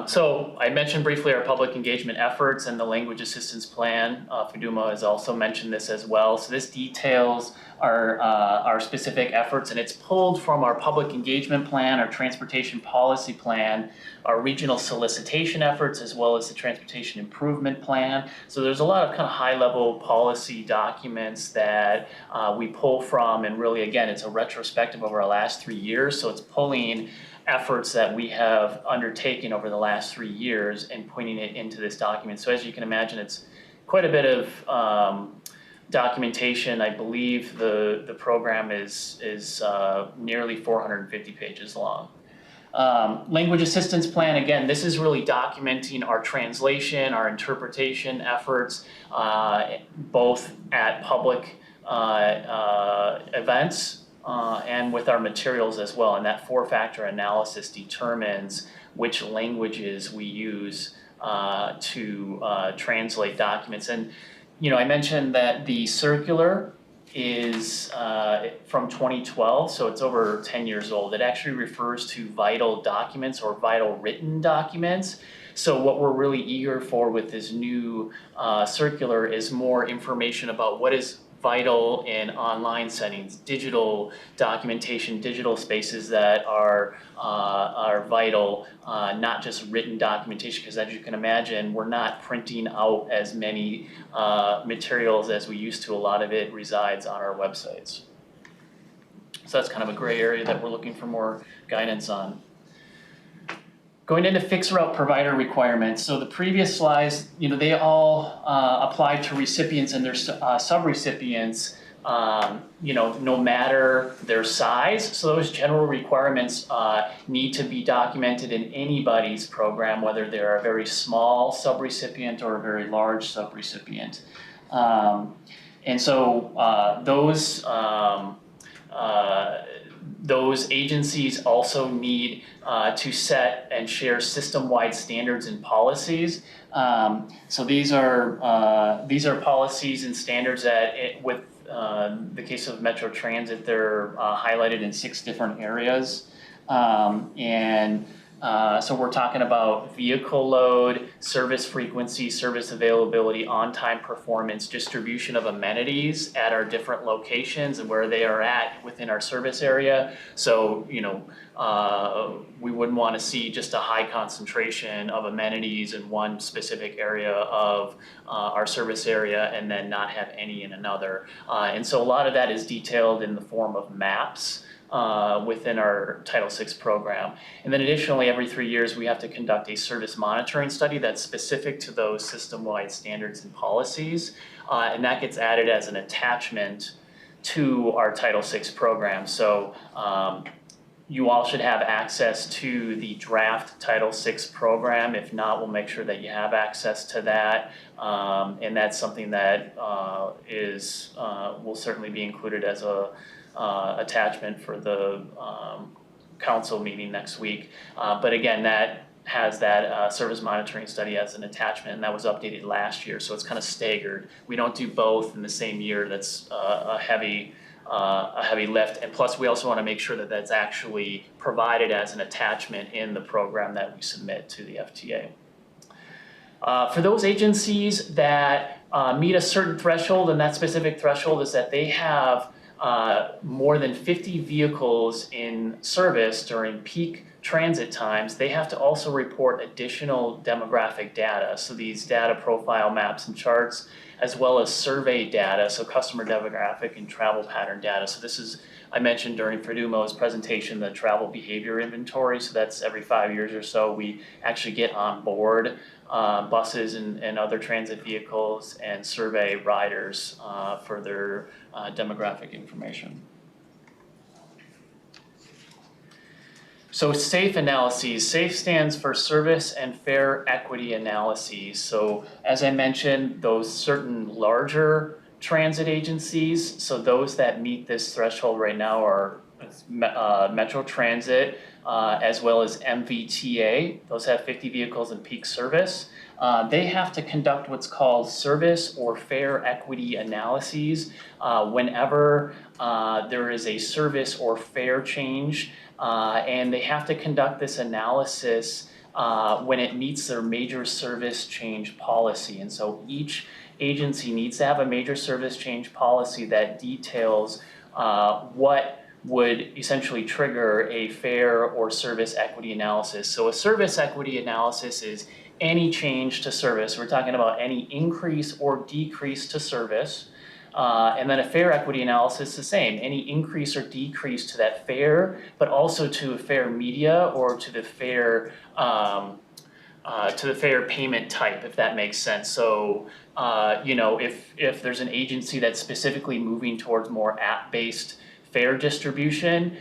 So I mentioned briefly our public engagement efforts and the language assistance plan. Fidumo has also mentioned this as well. So this details our specific efforts, and it's pulled from our public engagement plan, our transportation policy plan, our regional solicitation efforts, as well as the transportation improvement plan. So there's a lot of kind of high-level policy documents that we pull from, and really, again, it's a retrospective of our last 3 years. So it's pulling efforts that we have undertaken over the last 3 years and putting it into this document. So as you can imagine, it's quite a bit of documentation. I believe the program is nearly 450 pages long. Language assistance plan, again, this is really documenting our translation, our interpretation efforts, both at public events and with our materials as well. And that 4-factor analysis determines which languages we use to translate documents. And you know, I mentioned that the circular is from 2012, so it's over 10 years old. It actually refers to vital documents or vital written documents. So what we're really eager for with this new circular is more information about what is vital in online settings, digital documentation, digital spaces that are vital, not just written documentation, because as you can imagine, we're not printing out as many materials as we used to. A lot of it resides on our websites. So that's kind of a gray area that we're looking for more guidance on. Going into fixed route provider requirements. So the previous slides, they all apply to recipients and their sub-recipients, no matter their size. So those general requirements need to be documented in anybody's program, whether they're a very small sub-recipient or a very large sub-recipient. And so those agencies also need to set and share system-wide standards and policies. So these are policies and standards that, with the case of Metro Transit, they're highlighted in 6 different areas. So we're talking about vehicle load, service frequency, service availability, on-time performance, distribution of amenities at our different locations and where they are at within our service area. So, we wouldn't want to see just a high concentration of amenities in one specific area of our service area and then not have any in another. And so a lot of that is detailed in the form of maps within our Title VI program. And then additionally, every 3 years, we have to conduct a service monitoring study that's specific to those system-wide standards and policies. And that gets added as an attachment to our Title VI program. So you all should have access to the draft Title VI program. If not, we'll make sure that you have access to that. And that's something that will certainly be included as a attachment for the council meeting next week. But again, that has that service monitoring study as an attachment, and that was updated last year, so it's kind of staggered. We don't do both in the same year. That's a heavy lift, and plus we also want to make sure that that's actually provided as an attachment in the program that we submit to the FTA. For those agencies that meet a certain threshold, and that specific threshold is that they have more than 50 vehicles in service during peak transit times, they have to also report additional demographic data. So these data profile maps and charts, as well as survey data, so customer demographic and travel pattern data. So this is, I mentioned during Fredumo's presentation, the travel behavior inventory. So that's every 5 years or so, we actually get on board buses and other transit vehicles and survey riders for their demographic information. So SAFE analyses. SAFE stands for Service and Fare Equity Analyses. So as I mentioned, those certain larger transit agencies, so those that meet this threshold right now are Metro Transit, as well as MVTA. Those have 50 vehicles in peak service. They have to conduct what's called service or fare equity analyses whenever there is a service or fare change, and they have to conduct this analysis when it meets their major service change policy. And so each agency needs to have a major service change policy that details what would essentially trigger a fare or service equity analysis. So a service equity analysis is any change to service. We're talking about any increase or decrease to service. And then a fare equity analysis is the same, any increase or decrease to that fare, but also to a fare media or to the fare payment type, if that makes sense. So, if there's an agency that's specifically moving towards more app-based fare distribution,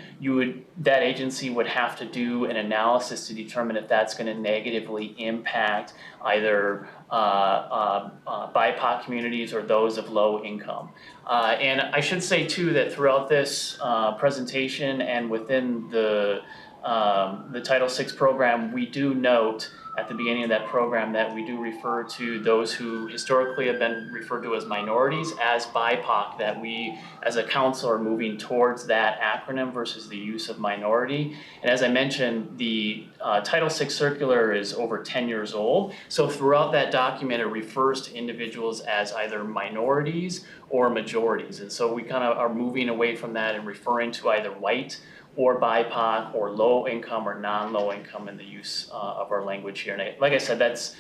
that agency would have to do an analysis to determine if that's going to negatively impact either BIPOC communities or those of low income. And I should say too that throughout this presentation and within the Title VI program, we do note at the beginning of that program that we do refer to those who historically have been referred to as minorities as BIPOC, that we as a council are moving towards that acronym versus the use of minority. And as I mentioned, the Title VI circular is over 10 years old. So throughout that document, it refers to individuals as either minorities or majorities. And so we kind of are moving away from that and referring to either white or BIPOC or low income or non-low income in the use of our language here. And like I said, that's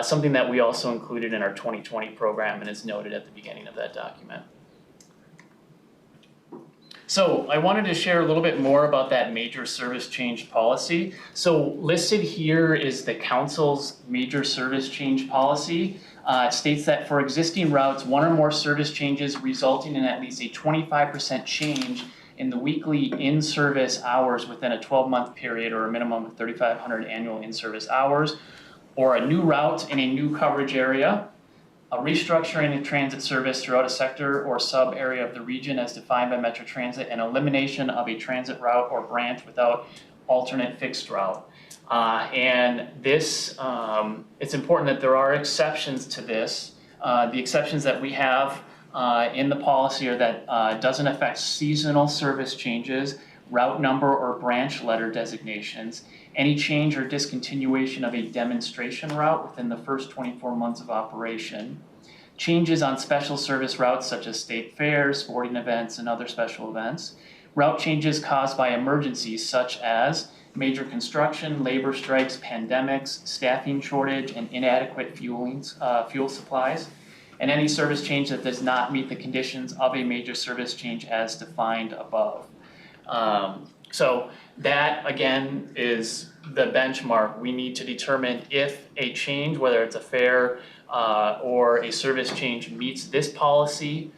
something that we also included in our 2020 program and is noted at the beginning of that document. So I wanted to share a little bit more about that major service change policy. So listed here is the council's major service change policy. It states that for existing routes, one or more service changes resulting in at least a 25% change in the weekly in-service hours within a 12-month period or a minimum of 3,500 annual in-service hours, or a new route in a new coverage area, a restructuring of transit service throughout a sector or sub-area of the region as defined by Metro Transit, and elimination of a transit route or branch without alternate fixed route. And this, it's important that there are exceptions to this. The exceptions that we have in the policy are that doesn't affect seasonal service changes, route number or branch letter designations, any change or discontinuation of a demonstration route within the first 24 months of operation, changes on special service routes such as state fairs, sporting events, and other special events, route changes caused by emergencies such as major construction, labor strikes, pandemics, staffing shortage, and inadequate fuel supplies, and any service change that does not meet the conditions of a major service change as defined above. So that, again, is the benchmark. We need to determine if a change, whether it's a fare or a service change, meets this policy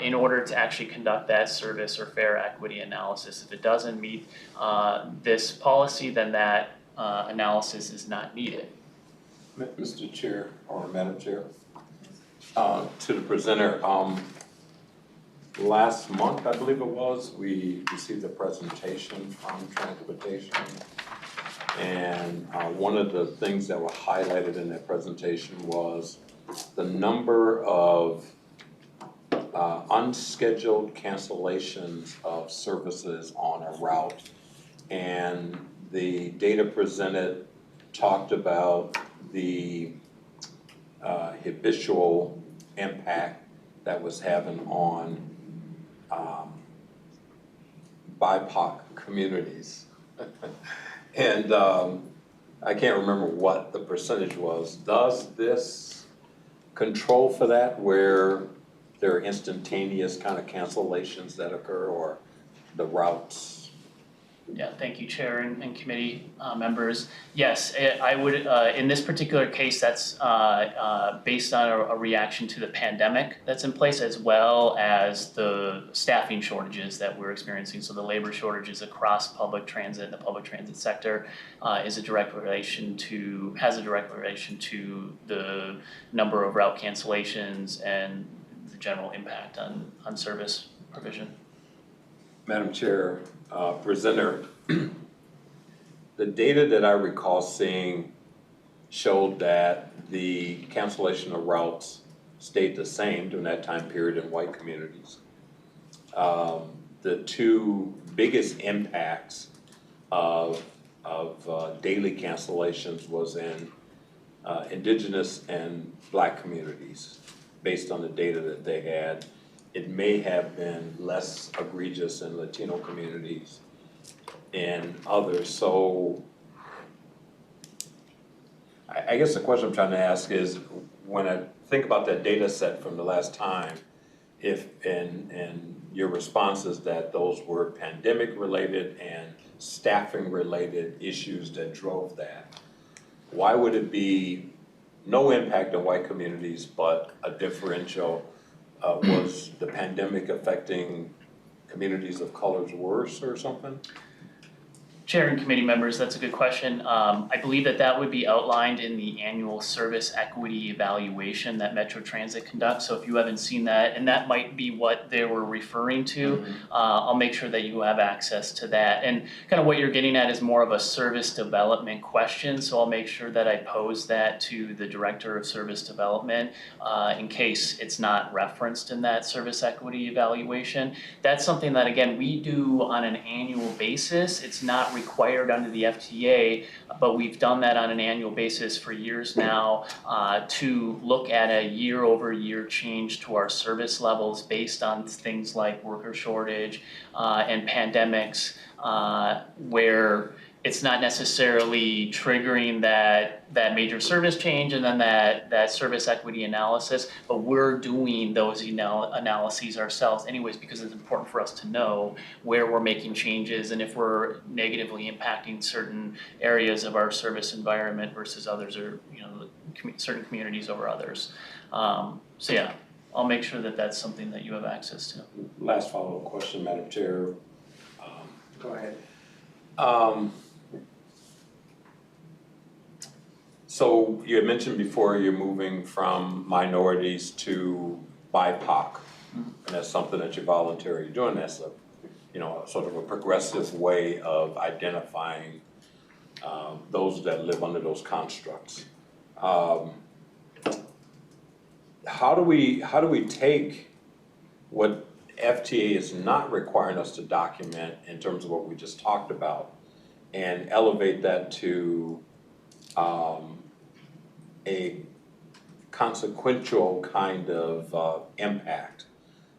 in order to actually conduct that service or fare equity analysis. If it doesn't meet this policy, then that analysis is not needed. Mr. Chair, or Madam Chair, to the presenter, last month, I believe it was, we received a presentation from Transportation. And one of the things that were highlighted in that presentation was the number of unscheduled cancellations of services on a route. And the data presented talked about the habitual impact that was having on BIPOC communities. And I can't remember what the percentage was. Does this control for that, where there are instantaneous kind of cancellations that occur, or the routes? Yeah, thank you, Chair and committee members. Yes, I would, in this particular case, that's based on a reaction to the pandemic that's in place, as well as the staffing shortages that we're experiencing. So the labor shortages across public transit and the public transit sector has a direct relation to the number of route cancellations and the general impact on service provision. Madam Chair, presenter, the data that I recall seeing showed that the cancellation of routes stayed the same during that time period in white communities. The two biggest impacts of daily cancellations was in indigenous and black communities, based on the data that they had. It may have been less egregious in Latino communities and others. So I guess the question I'm trying to ask is, when I think about that data set from the last time, if and your response is that those were pandemic related and staffing related issues that drove that, why would it be no impact on white communities but a differential? Was the pandemic affecting communities of colors worse or something? Chair and committee members, that's a good question. I believe that would be outlined in the annual service equity evaluation that Metro Transit conducts. So if you haven't seen that, and that might be what they were referring to, I'll make sure that you have access to that. And kind of what you're getting at is more of a service development question. So I'll make sure that I pose that to the Director of Service Development in case it's not referenced in that service equity evaluation. That's something that, again, we do on an annual basis. It's not required under the FTA, but we've done that on an annual basis for years now to look at a year-over-year change to our service levels based on things like worker shortage and pandemics, where it's not necessarily triggering that major service change and then that service equity analysis, but we're doing those analyses ourselves anyways because it's important for us to know where we're making changes and if we're negatively impacting certain areas of our service environment versus others, or certain communities over others. So yeah, I'll make sure that that's something that you have access to. Last follow-up question, Madam Chair. Go ahead. So you had mentioned before you're moving from minorities to BIPOC, and that's something that you're voluntarily doing. That's sort of a progressive way of identifying those that live under those constructs. How do we take what FTA is not requiring us to document in terms of what we just talked about and elevate that to a consequential kind of impact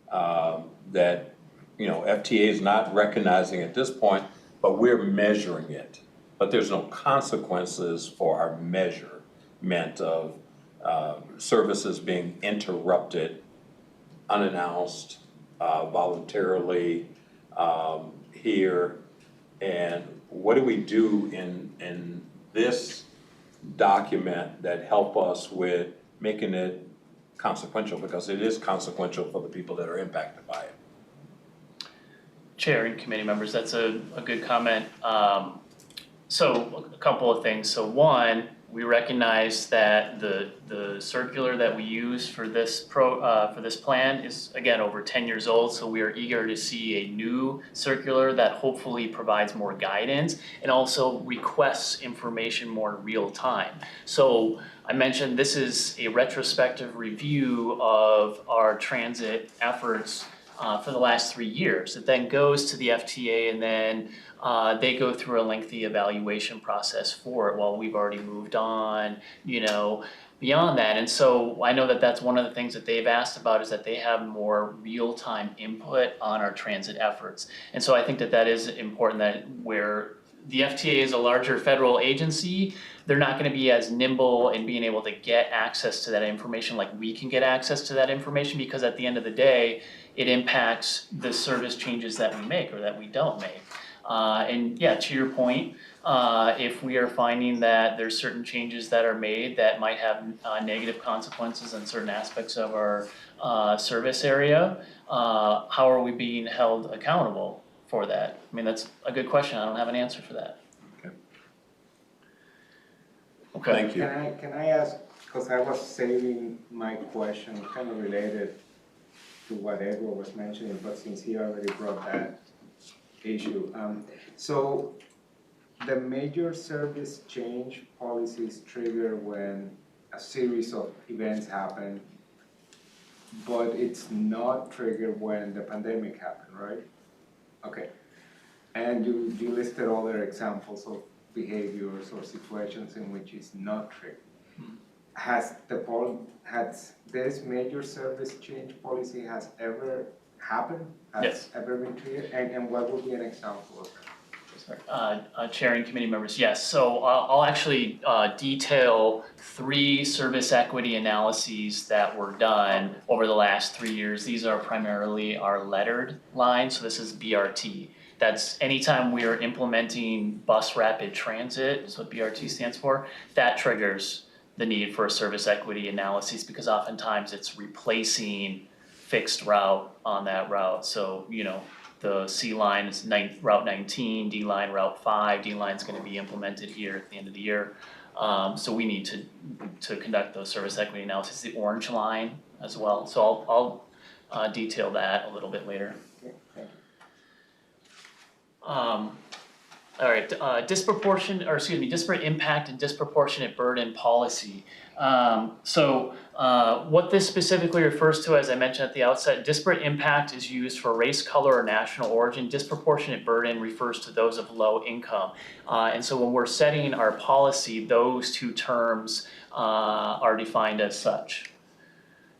that FTA is not recognizing at this point, but we're measuring it. But there's no consequences for our measurement of services being interrupted, unannounced, voluntarily here. And what do we do in this document that help us with making it consequential, because it is consequential for the people that are impacted by it? Chair and committee members, that's a good comment. So a couple of things. So one, we recognize that the circular that we use for this plan is, again, over 10 years old, so we are eager to see a new circular that hopefully provides more guidance and also requests information more real time. So I mentioned this is a retrospective review of our transit efforts for the last 3 years. It then goes to the FTA and then they go through a lengthy evaluation process for it while we've already moved on, beyond that. And so I know that that's one of the things that they've asked about, is that they have more real-time input on our transit efforts. And so I think that is important, that where the FTA is a larger federal agency, they're not going to be as nimble in being able to get access to that information like we can get access to that information, because at the end of the day, it impacts the service changes that we make or that we don't make. And yeah, to your point, if we are finding that there's certain changes that are made that might have negative consequences on certain aspects of our service area, how are we being held accountable for that? I mean, that's a good question. I don't have an answer for that. Okay. Thank you. Can I ask, because I was saving my question kind of related to what Edward was mentioning, but since he already brought that issue. So the major service change policies trigger when a series of events happen, but it's not triggered when the pandemic happened, right? Okay. And you listed other examples of behaviors or situations in which it's not triggered. Has this major service change policy has ever happened? Yes. Ever been triggered? And what would be an example of that? Chair and committee members, yes. So I'll actually detail 3 service equity analyses that were done over the last 3 years. These are primarily our lettered lines, so this is BRT. That's anytime we are implementing bus rapid transit, is what BRT stands for, that triggers the need for a service equity analysis, because oftentimes it's replacing fixed route on that route. So, the C line is Route 19, D line Route 5, D line's gonna be implemented here at the end of the year. So we need to conduct those service equity analysis, the orange line as well, so I'll detail that a little bit later. All right, disparate impact and disproportionate burden policy. What this specifically refers to, as I mentioned at the outset, disparate impact is used for race, color, or national origin. Disproportionate burden refers to those of low income. And so when we're setting our policy, those two terms are defined as such.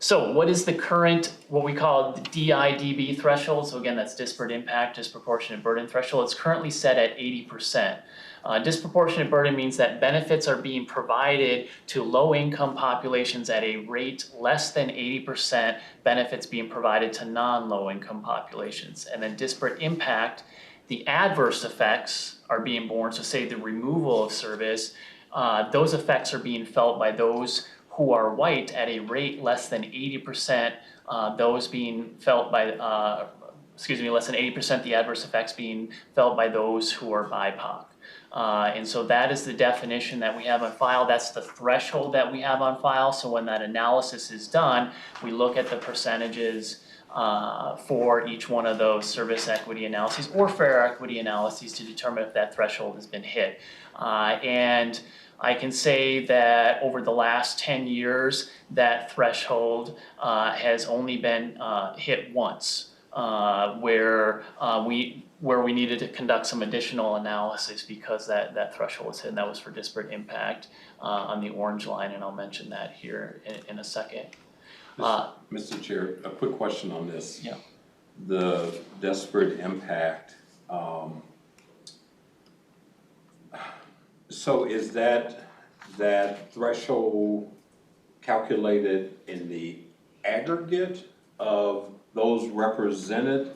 So what is the current, what we call the DIDB threshold? So again, that's disparate impact, disproportionate burden threshold. It's currently set at 80%. Disproportionate burden means that benefits are being provided to low-income populations at a rate less than 80% benefits being provided to non-low-income populations. And then disparate impact, the adverse effects are being borne, so say the removal of service, those effects are being felt by those who are white at a rate less than 80%, those being felt by, less than 80%, the adverse effects being felt by those who are BIPOC. And so that is the definition that we have on file. That's the threshold that we have on file. So when that analysis is done, we look at the percentages for each one of those service equity analyses or fair equity analyses to determine if that threshold has been hit. And I can say that over the last 10 years, that threshold has only been hit once, where we needed to conduct some additional analysis because that threshold was hit, and that was for disparate impact on the orange line, and I'll mention that here in a second. Mr. Chair, a quick question on this. Yeah. The disparate impact, so is that threshold calculated in the aggregate of those represented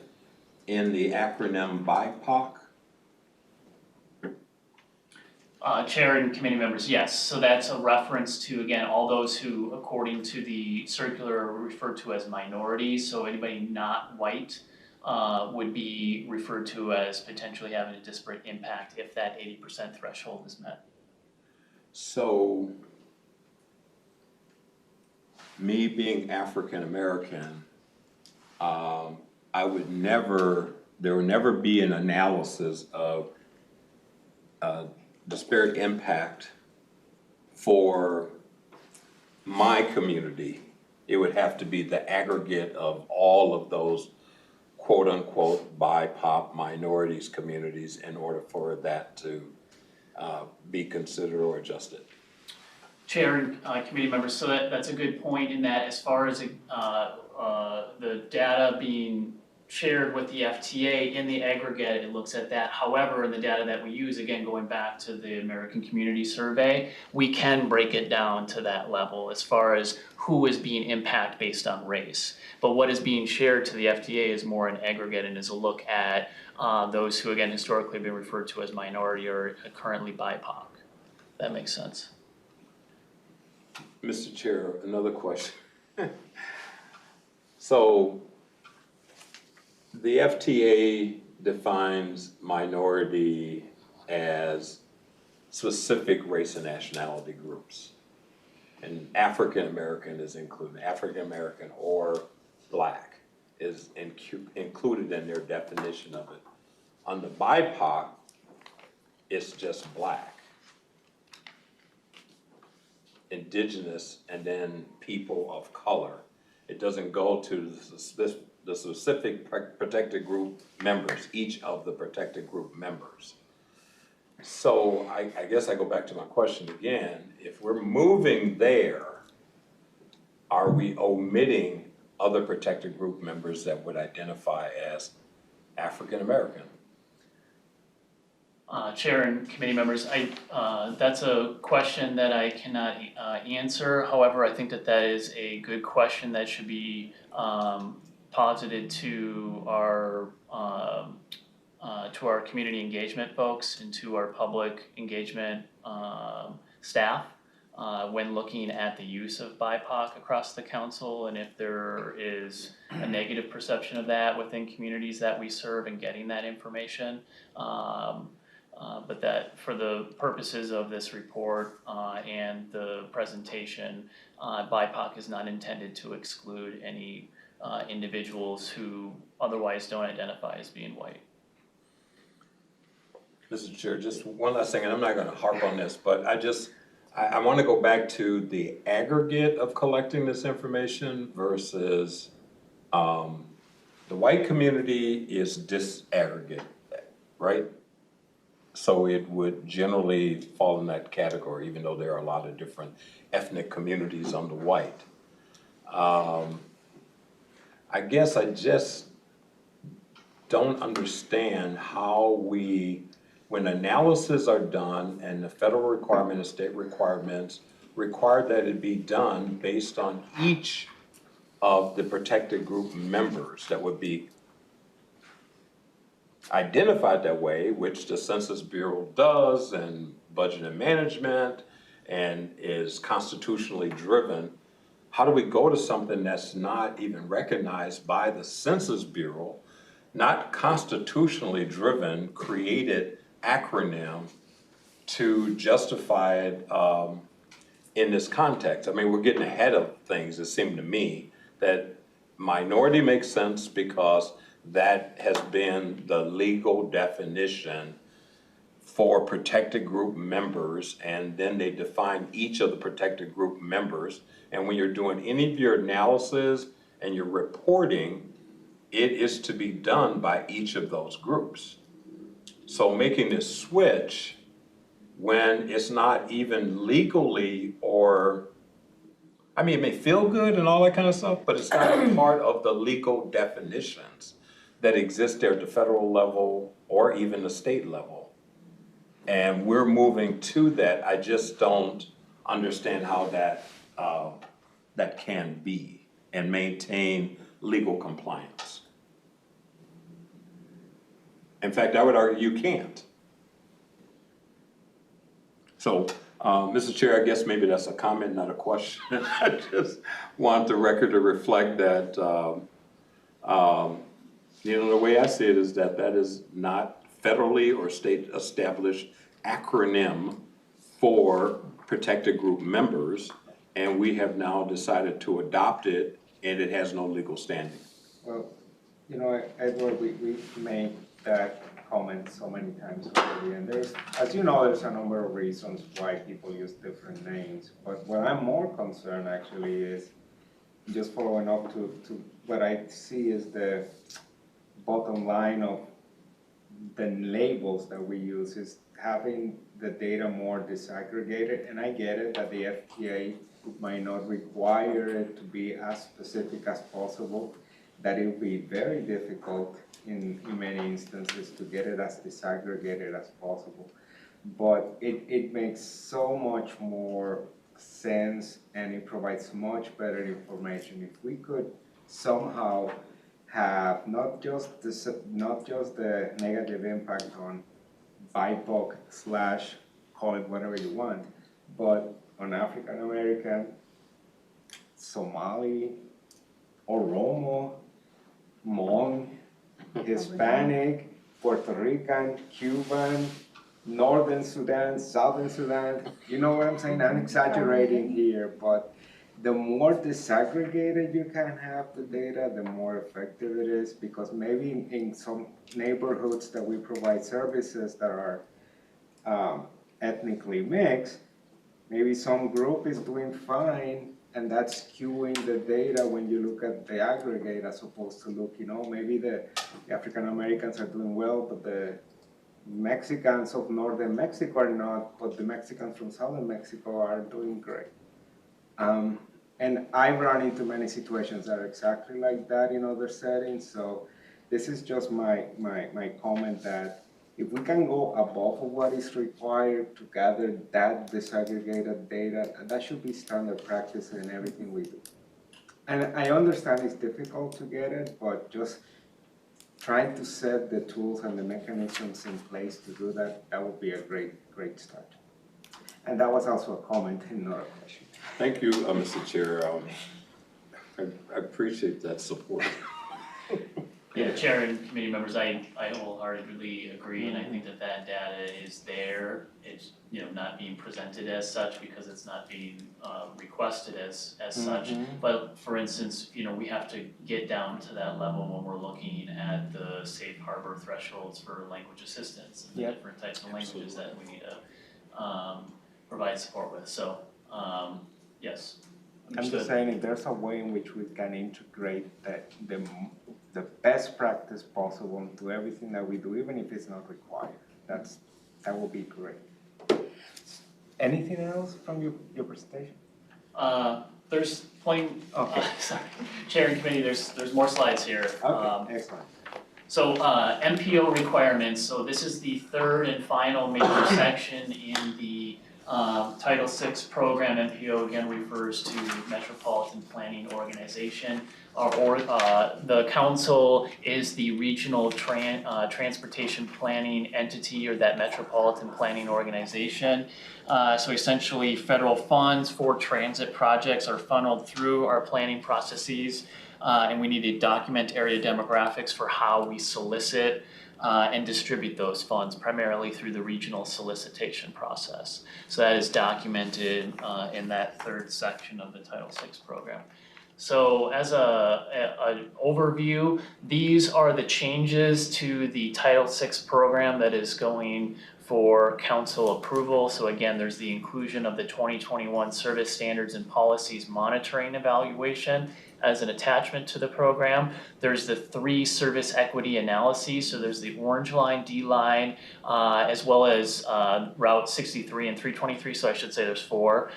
in the acronym BIPOC? Chair and committee members, yes. So that's a reference to, again, all those who, according to the circular, are referred to as minorities. So anybody not white would be referred to as potentially having a disparate impact if that 80% threshold is met. So, me being African American, there would never be an analysis of disparate impact for my community. It would have to be the aggregate of all of those quote-unquote BIPOC minorities communities in order for that to be considered or adjusted. Chair and committee members, so that's a good point in that as far as the data being shared with the FTA in the aggregate, it looks at that. However, in the data that we use, again, going back to the American Community Survey, we can break it down to that level as far as who is being impacted based on race. But what is being shared to the FTA is more an aggregate and is a look at those who, again, historically have been referred to as minority or currently BIPOC. That makes sense. Mr. Chair, another question. So, the FTA defines minority as specific race and nationality groups. And African American is included, African American or Black is included in their definition of it. On the BIPOC, it's just Black, Indigenous, and then people of color. It doesn't go to the specific protected group members, each of the protected group members. So I guess I go back to my question again, if we're moving there, are we omitting other protected group members that would identify as African American? Chair and committee members, that's a question that I cannot answer. However, I think that is a good question that should be posited to our community engagement folks and to our public engagement staff when looking at the use of BIPOC across the council, and if there is a negative perception of that within communities that we serve and getting that information. But that for the purposes of this report and the presentation, BIPOC is not intended to exclude any individuals who otherwise don't identify as being white. Mr. Chair, just one last thing, and I'm not gonna harp on this, but I wanna go back to the aggregate of collecting this information versus, the white community is disaggregate, right? So it would generally fall in that category, even though there are a lot of different ethnic communities on the white. I guess I just don't understand how when analysis are done and the federal requirement and state requirements require that it be done based on each of the protected group members that would be identified that way, which the Census Bureau does, and budget and management, and is constitutionally driven. How do we go to something that's not even recognized by the Census Bureau, not constitutionally driven, created acronym to justify it in this context? I mean, we're getting ahead of things, it seemed to me, that minority makes sense because that has been the legal definition for protected group members, and then they define each of the protected group members. And when you're doing any of your analysis and your reporting, it is to be done by each of those groups. So making this switch when it's not even legally, or, I mean, it may feel good and all that kind of stuff, but it's not a part of the legal definitions that exist there at the federal level or even the state level. And we're moving to that. I just don't understand how that can be and maintain legal compliance. In fact, I would argue you can't. So, Mr. Chair, I guess maybe that's a comment, not a question. I just want the record to reflect that, the way I see it is that is not federally or state established acronym for protected group members, and we have now decided to adopt it, and it has no legal standing. Well, Edward, we made that comment so many times already, and there's a number of reasons why people use different names, but what I'm more concerned actually is just following up to what I see is the bottom line of the labels that we use is having the data more disaggregated, and I get it that the FTA might not require it to be as specific as possible, that it will be very difficult in many instances to get it as disaggregated as possible. But it makes so much more sense, and it provides much better information if we could somehow have not just the negative impact on BIPOC / call it whatever you want, but on African American, Somali, Oromo, Hmong, Hispanic, Puerto Rican, Cuban, Northern Sudan, Southern Sudan. You know what I'm saying? I'm exaggerating here, but the more disaggregated you can have the data, the more effective it is, because maybe in some neighborhoods that we provide services that are ethnically mixed, maybe some group is doing fine, and that's skewing the data when you look at the aggregate as opposed to look, maybe the African Americans are doing well, but the Mexicans of northern Mexico are not, but the Mexicans from southern Mexico are doing great. And I've run into many situations that are exactly like that in other settings, so this is just my comment that if we can go above of what is required to gather that disaggregated data, that should be standard practice in everything we do. And I understand it's difficult to get it, but just trying to set the tools and the mechanisms in place to do that, that would be a great start. And that was also a comment and not a question. Thank you, Mr. Chair. I appreciate that support. Yeah, Chair and committee members, I wholeheartedly agree, and I think that that data is there. It's, not being presented as such because it's not being requested as such. But for instance, we have to get down to that level when we're looking at the safe harbor thresholds for language assistance and the Yep. different types of languages that we need to provide support with, so, yes. I'm Understood. just saying, if there's a way in which we can integrate the best practice possible into everything that we do, even if it's not required, that would be great. Anything else from your presentation? There's plenty, Okay. sorry, Chair and committee, there's more slides here. Okay, excellent. So, MPO requirements, so this is the third and final major section in the Title VI program. MPO again refers to Metropolitan Planning Organization. The council is the regional transportation planning entity, or that metropolitan planning organization. So essentially, federal funds for transit projects are funneled through our planning processes, and we need to document area demographics for how we solicit and distribute those funds, primarily through the regional solicitation process. So that is documented in that third section of the Title VI program. So as an overview, these are the changes to the Title VI program that is going for council approval. So again, there's the inclusion of the 2021 Service Standards and Policies Monitoring Evaluation as an attachment to the program. There's the 3 service equity analyses, so there's the orange line, D line, as well as Route 63 and 323, so I should say there's 4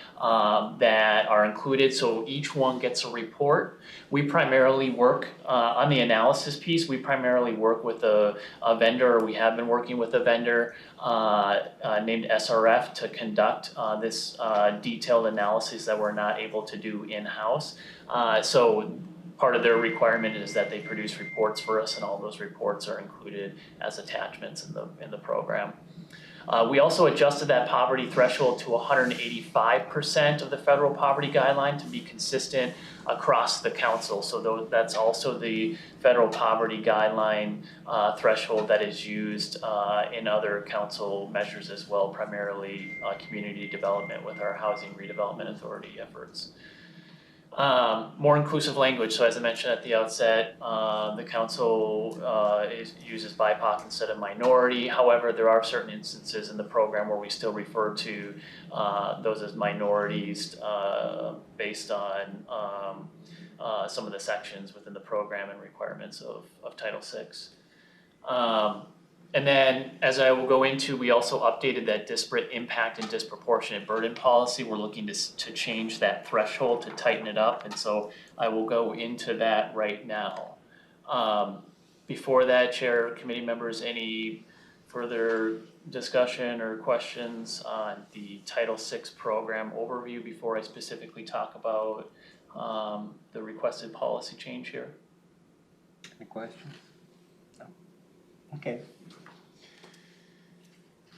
that are included, so each one gets a report. We primarily work, on the analysis piece, we primarily work with a vendor, or we have been working with a vendor named SRF to conduct this detailed analysis that we're not able to do in-house. So part of their requirement is that they produce reports for us, and all those reports are included as attachments in the program. We also adjusted that poverty threshold to 185% of the federal poverty guideline to be consistent across the council. So that's also the federal poverty guideline threshold that is used in other council measures as well, primarily community development with our Housing Redevelopment Authority efforts. More inclusive language, so as I mentioned at the outset, the council uses BIPOC instead of minority. However, there are certain instances in the program where we still refer to those as minorities based on some of the sections within the program and requirements of Title VI. And then, as I will go into, we also updated that disparate impact and disproportionate burden policy. We're looking to change that threshold to tighten it up, and so I will go into that right now. Before that, Chair, committee members, any further discussion or questions on the Title VI program overview before I specifically talk about the requested policy change here? Any questions? No? Okay.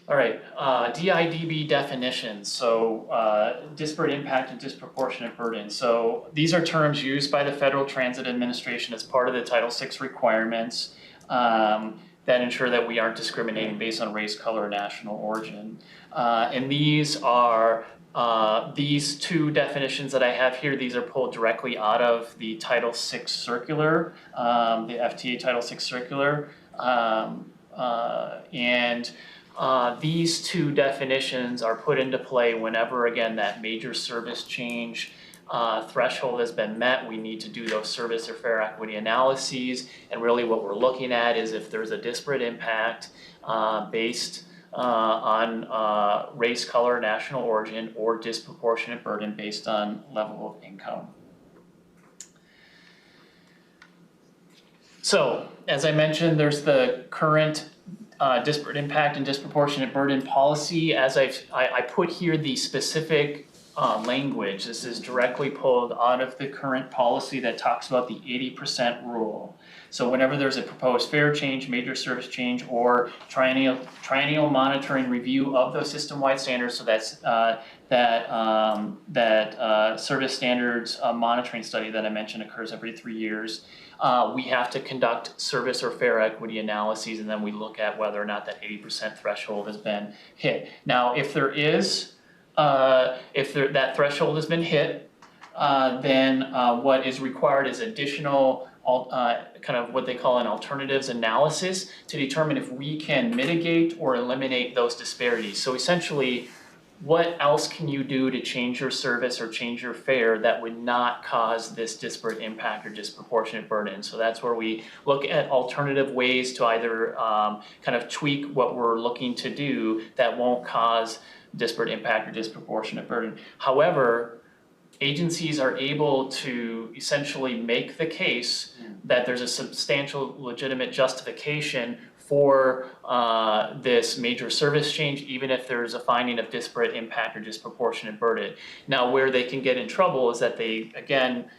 All right, DIDB definitions, so disparate impact and disproportionate burden. So these are terms used by the Federal Transit Administration as part of the Title VI requirements that ensure that we aren't discriminating based on race, color, or national origin. And these are these 2 definitions that I have here. These are pulled directly out of the Title VI circular, the FTA Title VI circular, these 2 definitions are put into play whenever, again, that major service change threshold has been met. We need to do those service or fair equity analyses, and really what we're looking at is if there's a disparate impact based on race, color, national origin, or disproportionate burden based on level of income. So, as I mentioned, there's the current disparate impact and disproportionate burden policy. As I put here the specific language. This is directly pulled out of the current policy that talks about the 80% rule. So whenever there's a proposed fare change, major service change, or triennial monitoring review of those system-wide standards, so that's that service standards monitoring study that I mentioned occurs every 3 years. We have to conduct service or fare equity analyses, and then we look at whether or not that 80% threshold has been hit. Now, if that threshold has been hit, then what is required is additional kind of what they call an alternatives analysis to determine if we can mitigate or eliminate those disparities. So essentially, what else can you do to change your service or change your fare that would not cause this disparate impact or disproportionate burden? So that's where we look at alternative ways to either kind of tweak what we're looking to do that won't cause disparate impact or disproportionate burden. However, agencies are able to essentially make the case that there's a substantial legitimate justification for this major service change, even if there's a finding of disparate impact or disproportionate burden. Now, where they can get in trouble is that they can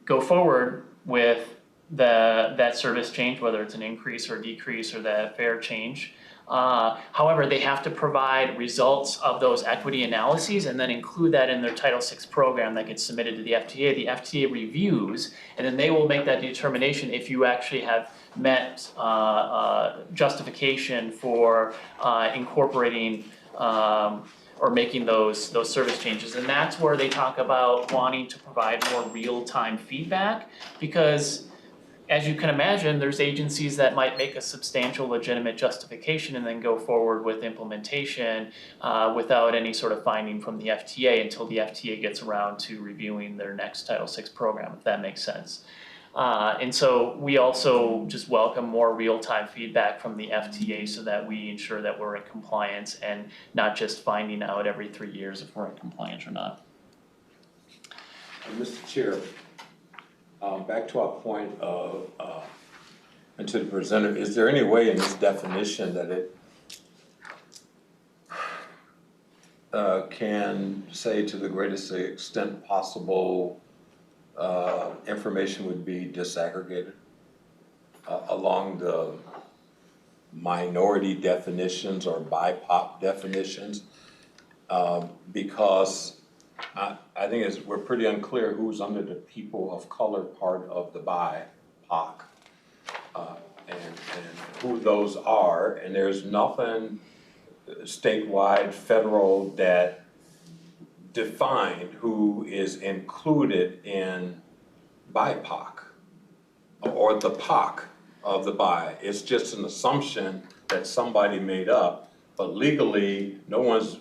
go forward with that service change, whether it's an increase or decrease or that fare change. However, they have to provide results of those equity analyses and then include that in their Title VI program that gets submitted to the FTA. The FTA reviews, and then they will make that determination if you actually have met justification for incorporating or making those service changes. And that's where they talk about wanting to provide more real-time feedback, because as you can imagine, there's agencies that might make a substantial legitimate justification and then go forward with implementation without any sort of finding from the FTA until the FTA gets around to reviewing their next Title VI program, if that makes sense. And so we also just welcome more real-time feedback from the FTA so that we ensure that we're in compliance and not just finding out every 3 years if we're in compliance or not. Mr. Chair, back to our point of, and to the presenter, is there any way in this definition that it can say to the greatest extent possible information would be disaggregated along the minority definitions or BIPOC definitions? Because I think we're pretty unclear who's under the people of color part of the BIPOC and who those are, and there's nothing statewide, federal that define who is included in BIPOC or the POC of the BI. It's just an assumption that somebody made up, but legally, no one's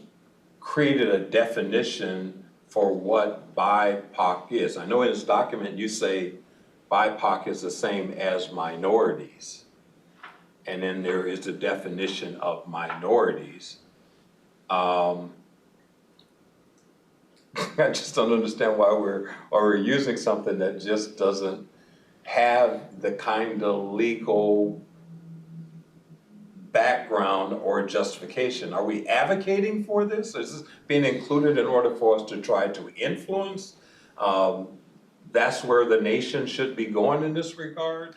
created a definition for what BIPOC is. I know in this document you say BIPOC is the same as minorities, and then there is the definition of minorities. I just don't understand why we're using something that just doesn't have the kind of legal background or justification. Are we advocating for this? Is this being included in order for us to try to influence? That's where the nation should be going in this regard.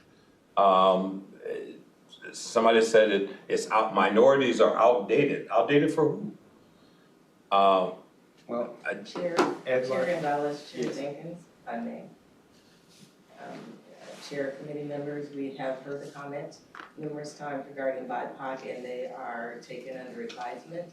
Somebody said it's minorities are outdated. Outdated for who? Chair Gonzalez, Chair Jenkins, if I may. Chair committee members, we have heard the comments numerous times regarding BIPOC, and they are taken under advisement.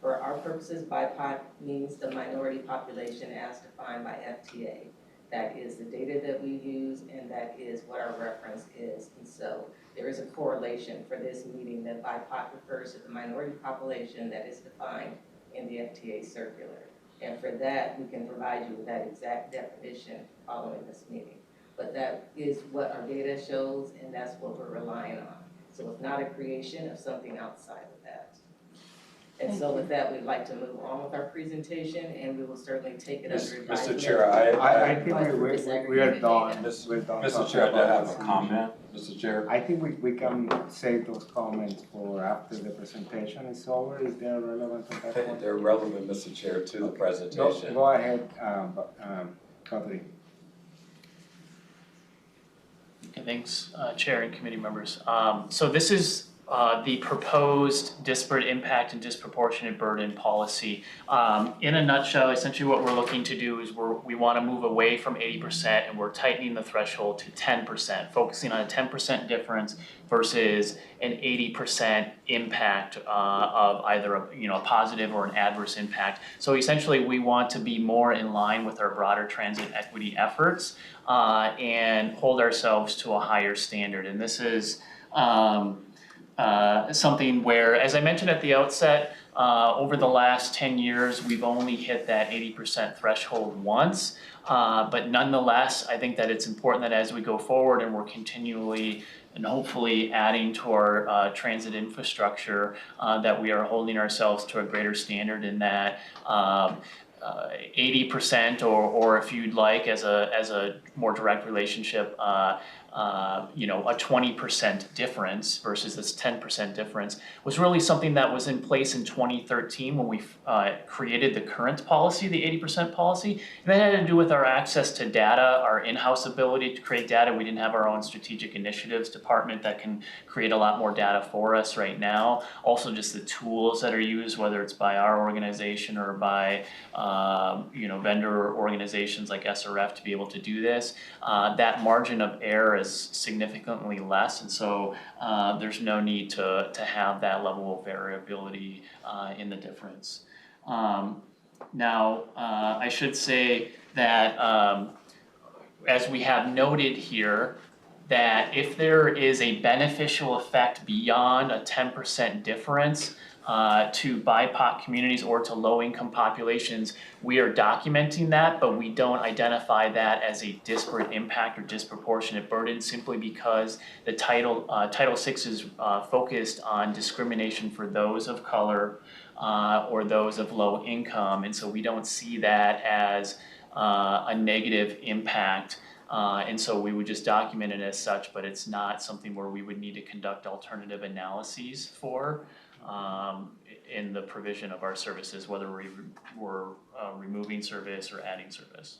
For our purposes, BIPOC means the minority population as defined by FTA. That is the data that we use, and that is what our reference is. And so there is a correlation for this meeting that BIPOC refers to the minority population that is defined in the FTA circular. And for that, we can provide you with that exact definition following this meeting. But that is what our data shows, and that's what we're relying on. So it's not a creation of something outside of that. And so with that, we'd like to move on with our presentation, and we will certainly take it under Mr. advisement. Chair, I think we are Disaggregated done. Miss- We're done Mr. talking Chair, I do about have this. a comment, Mr. Chair. I think we can save those comments for after the presentation is over. Is there relevant at that point? They're relevant, Mr. Chair, to the presentation. Go ahead, Catherine. Okay, thanks, Chair and committee members. So this is the proposed disparate impact and disproportionate burden policy. In a nutshell, essentially what we're looking to do is we want to move away from 80% and we're tightening the threshold to 10%, focusing on a 10% difference versus an 80% impact of either a positive or an adverse impact. So essentially, we want to be more in line with our broader transit equity efforts and hold ourselves to a higher standard. And this is something where, as I mentioned at the outset, over the last 10 years, we've only hit that 80% threshold once. But nonetheless, I think that it's important that as we go forward and we're continually and hopefully adding to our transit infrastructure, that we are holding ourselves to a greater standard in that 80% or if you'd like as a more direct relationship, a 20% difference versus this 10% difference was really something that was in place in 2013 when we created the current policy, the 80% policy. And that had to do with our access to data, our in-house ability to create data. We didn't have our own strategic initiatives department that can create a lot more data for us right now. Also just the tools that are used, whether it's by our organization or by vendor organizations like SRF to be able to do this. That margin of error is significantly less, and so there's no need to have that level of variability in the difference. Now, I should say that as we have noted here, that if there is a beneficial effect beyond a 10% difference to BIPOC communities or to low-income populations, we are documenting that, but we don't identify that as a disparate impact or disproportionate burden simply because the Title VI is focused on discrimination for those of color or those of low income, and so we don't see that as a negative impact. And so we would just document it as such, but it's not something where we would need to conduct alternative analyses for in the provision of our services, whether we're removing service or adding service.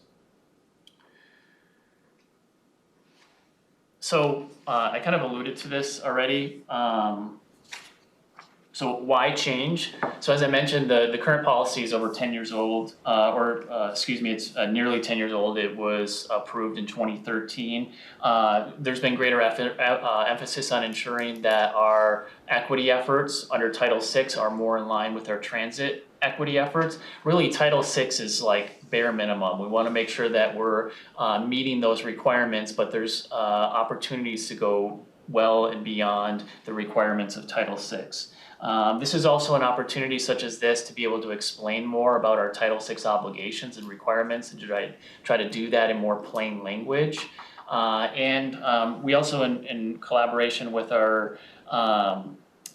So I kind of alluded to this already. So why change? So as I mentioned, the current policy is over 10 years old, it's nearly 10 years old. It was approved in 2013. There's been greater emphasis on ensuring that our equity efforts under Title VI are more in line with our transit equity efforts. Really, Title VI is like bare minimum. We want to make sure that we're meeting those requirements, but there's opportunities to go well and beyond the requirements of Title VI. This is also an opportunity such as this to be able to explain more about our Title VI obligations and requirements and to try to do that in more plain language. And we also, in collaboration with our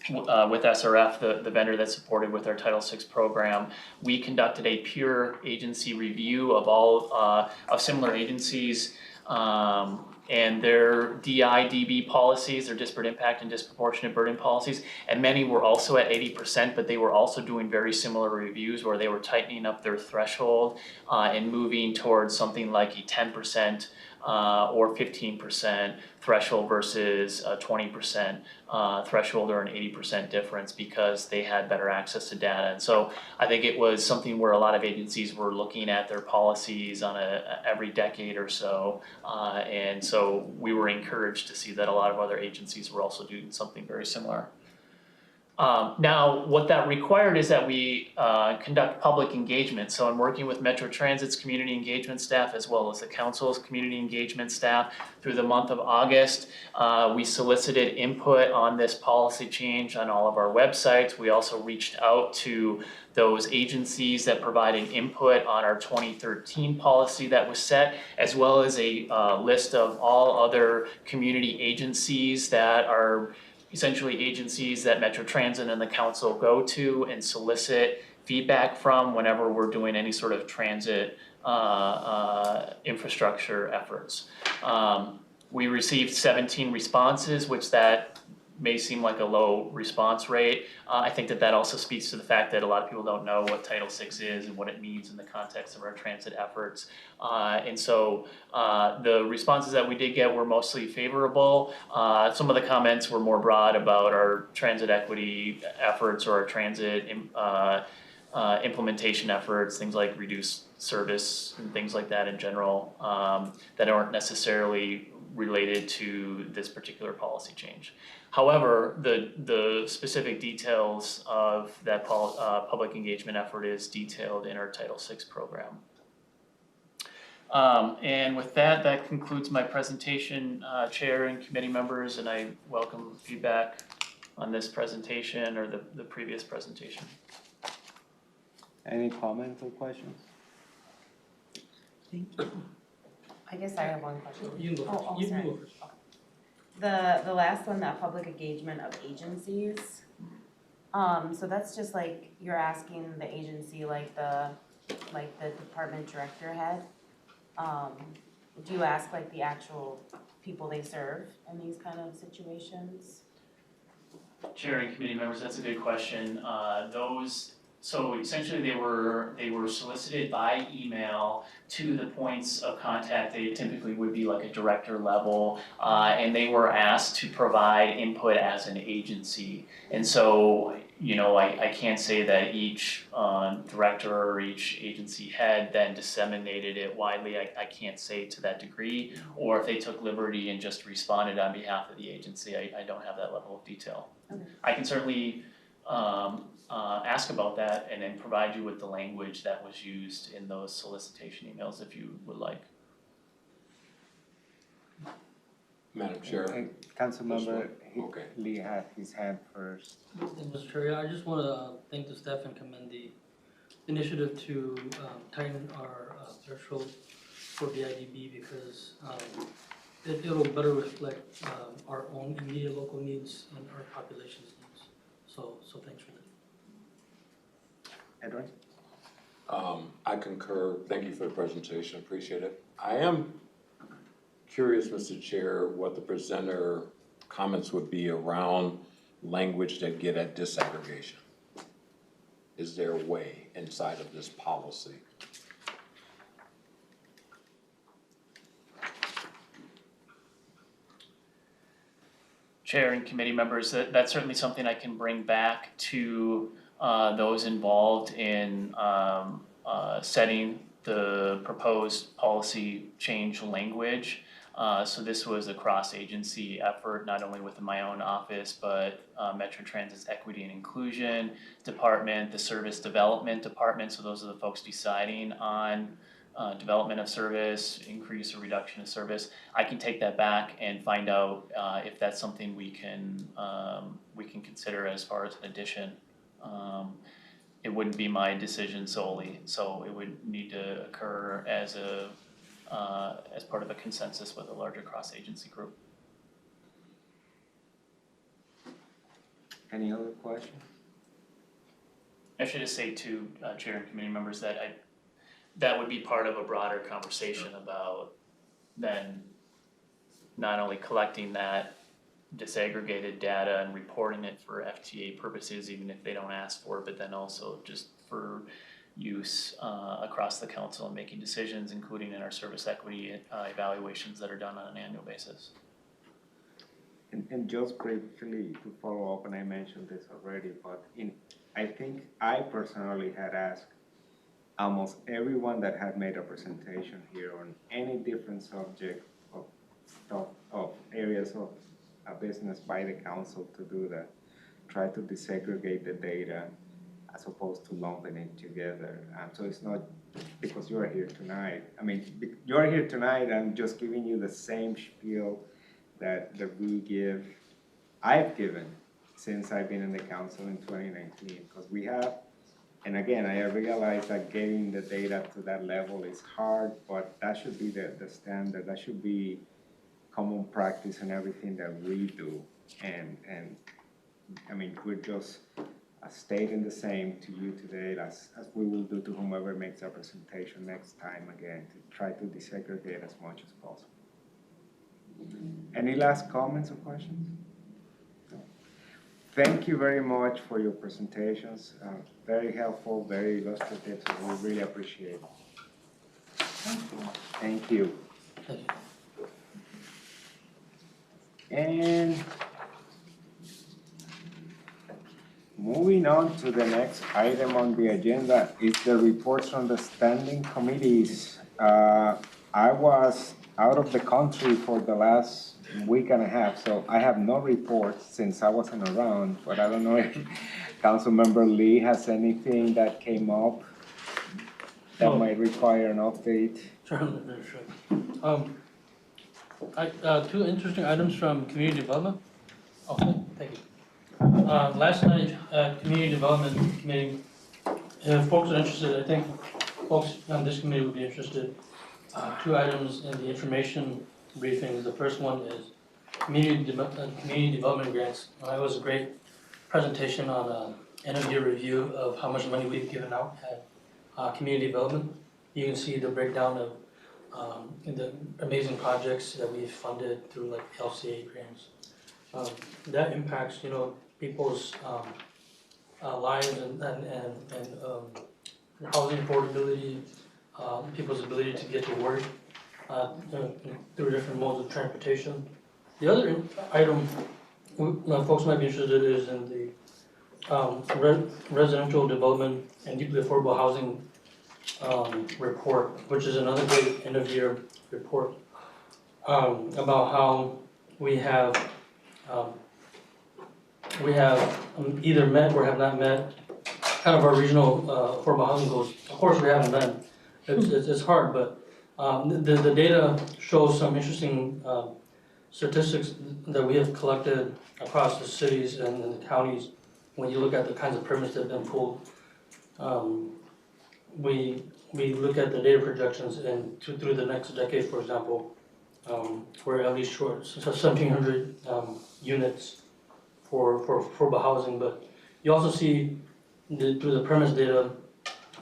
with SRF, the vendor that's supported with our Title VI program, we conducted a peer agency review of all of similar agencies and their DI/DB policies, their disparate impact and disproportionate burden policies, and many were also at 80%, but they were also doing very similar reviews where they were tightening up their threshold and moving towards something like a 10% or 15% threshold versus a 20% threshold or an 80% difference because they had better access to data. And so I think it was something where a lot of agencies were looking at their policies on every decade or so. And so we were encouraged to see that a lot of other agencies were also doing something very similar. Now, what that required is that we conduct public engagement. So I'm working with Metro Transit's community engagement staff as well as the council's community engagement staff. Through the month of August, we solicited input on this policy change on all of our websites. We also reached out to those agencies that provided input on our 2013 policy that was set, as well as a list of all other community agencies that are essentially agencies that Metro Transit and the council go to and solicit feedback from whenever we're doing any sort of transit infrastructure efforts. We received 17 responses, which that may seem like a low response rate. I think that also speaks to the fact that a lot of people don't know what Title VI is and what it means in the context of our transit efforts. And so the responses that we did get were mostly favorable. Some of the comments were more broad about our transit equity efforts or our transit implementation efforts, things like reduced service and things like that in general, that aren't necessarily related to this particular policy change. However, the specific details of that public engagement effort is detailed in our Title VI program. And with that, that concludes my presentation, Chair and committee members, and I welcome feedback on this presentation or the previous presentation. Any comments or questions? I guess I have one question. You can go first. Oh, You sorry. can go first. The last one, that public engagement of agencies. So that's just like, you're asking the agency, like the department director head. Do you ask like the actual people they serve in these kind of situations? Chair and committee members, that's a good question. So essentially they were solicited by email to the points of contact. They typically would be like a director level, and they were asked to provide input as an agency. And so, I can't say that each director or each agency head then disseminated it widely. I can't say to that degree, or if they took liberty and just responded on behalf of the agency. I don't have that level of detail. Okay. I can certainly ask about that and then provide you with the language that was used in those solicitation emails if you would like. Madam Chair, Councilmember okay. Lee had his hand first. Mr. Chair, I just want to thank the staff and commend the initiative to tighten our threshold for BIDB because it'll better reflect our own immediate local needs and our population's needs. So thanks for that. Edwin? I concur. Thank you for the presentation. Appreciate it. I am curious, Mr. Chair, what the presenter comments would be around language that get at disaggregation. Is there a way inside of this policy? Chair and committee members, that's certainly something I can bring back to those involved in setting the proposed policy change language. So this was a cross-agency effort, not only within my own office, but Metro Transit's Equity and Inclusion Department, the Service Development Department, so those are the folks deciding on development of service, increase or reduction of service. I can take that back and find out if that's something we can consider as far as an addition. It wouldn't be my decision solely, so it would need to occur as part of a consensus with a larger cross-agency group. Any other questions? I should just say too, Chair and committee members, that that would be part of a broader conversation about then not only collecting that disaggregated data and reporting it for FTA purposes, even if they don't ask for it, but then also just for use across the council and making decisions, including in our service equity evaluations that are done on an annual basis. And just briefly to follow up, and I mentioned this already, but I think I personally had asked almost everyone that had made a presentation here on any different subject of areas of a business by the council to do that. Try to desegregate the data as opposed to lumping it together. So it's not because you're here tonight. I mean, you're here tonight, I'm just giving you the same spiel that I've given since I've been in the council in 2019, because we have, and again, I realize that getting the data to that level is hard, but that should be the standard. That should be common practice in everything that we do. And, I mean, we're just stating the same to you today as we will do to whomever makes a presentation next time again, to try to desegregate as much as possible. Any last comments or questions? No. Thank you very much for your presentations. Very helpful, very illustrative, so we really appreciate it. Thank you. Thank you. And moving on to the next item on the agenda is the reports from the standing committees. I was out of the country for the last week and a half, so I have no reports since I wasn't around, but I don't know if Councilmember Lee has anything that came up that No. might require an update. Sure. Two interesting items from community development. Okay, thank you. Last night at Community Development Committee, if folks are interested, I think folks on this committee would be interested. Two items in the information briefing. The first one is community development grants. It was a great presentation on end of year review of how much money we've given out at community development. You can see the breakdown of the amazing projects that we've funded through like LCA grants. That impacts, people's lives and housing affordability, people's ability to get to work through different modes of transportation. The other item folks might be interested in is in the residential development and deeply affordable housing report, which is another great end of year report about how we have either met or have not met kind of our regional affordable housing goals. Of course, we haven't met. It's hard, but the data shows some interesting statistics that we have collected across the cities and the counties. When you look at the kinds of permits that have been pulled, we look at the data projections and through the next decade, for example, we're at least short, so 1,700 units for affordable housing. But you also see through the permits data,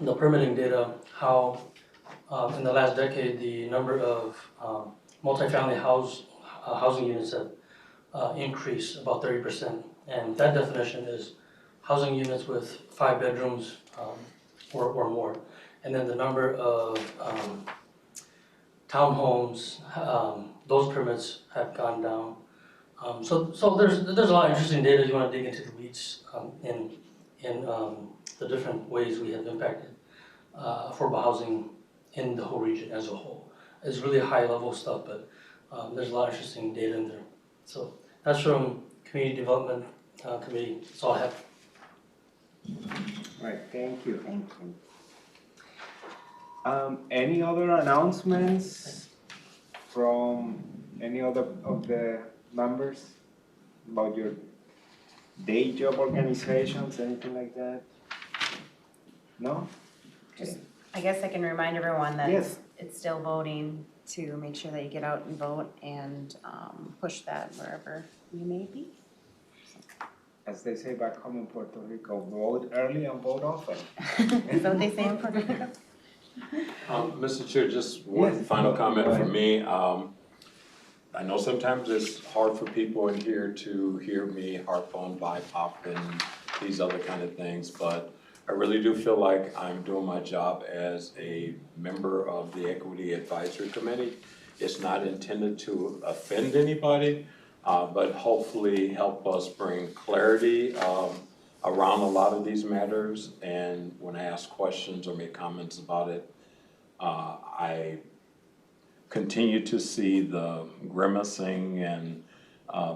the permitting data, how in the last decade the number of multifamily housing units have increased about 30%, and that definition is housing units with 5 bedrooms or more. And then the number of townhomes, those permits have gone down. So there's a lot of interesting data. You want to dig into the weeds in the different ways we have impacted affordable housing in the whole region as a whole. It's really high level stuff, but there's a lot of interesting data in there. So that's from Community Development Committee. That's all I have. Right, thank you. Thank you. Any other announcements from any other of the members about your day job organizations, anything like that? No? Okay. I guess I can remind everyone that Yes. it's still voting to make sure that you get out and vote and push that wherever you may be. As they say back home in Puerto Rico, vote early and vote often. Is that what they say in Puerto Rico? Mr. Chair, just one Yes. final comment Go from ahead. me. I know sometimes it's hard for people in here to hear me harp on BIPOC and these other kind of things, but I really do feel like I'm doing my job as a member of the Equity Advisory Committee. It's not intended to offend anybody, but hopefully help us bring clarity around a lot of these matters. And when I ask questions or make comments about it, I continue to see the grimacing and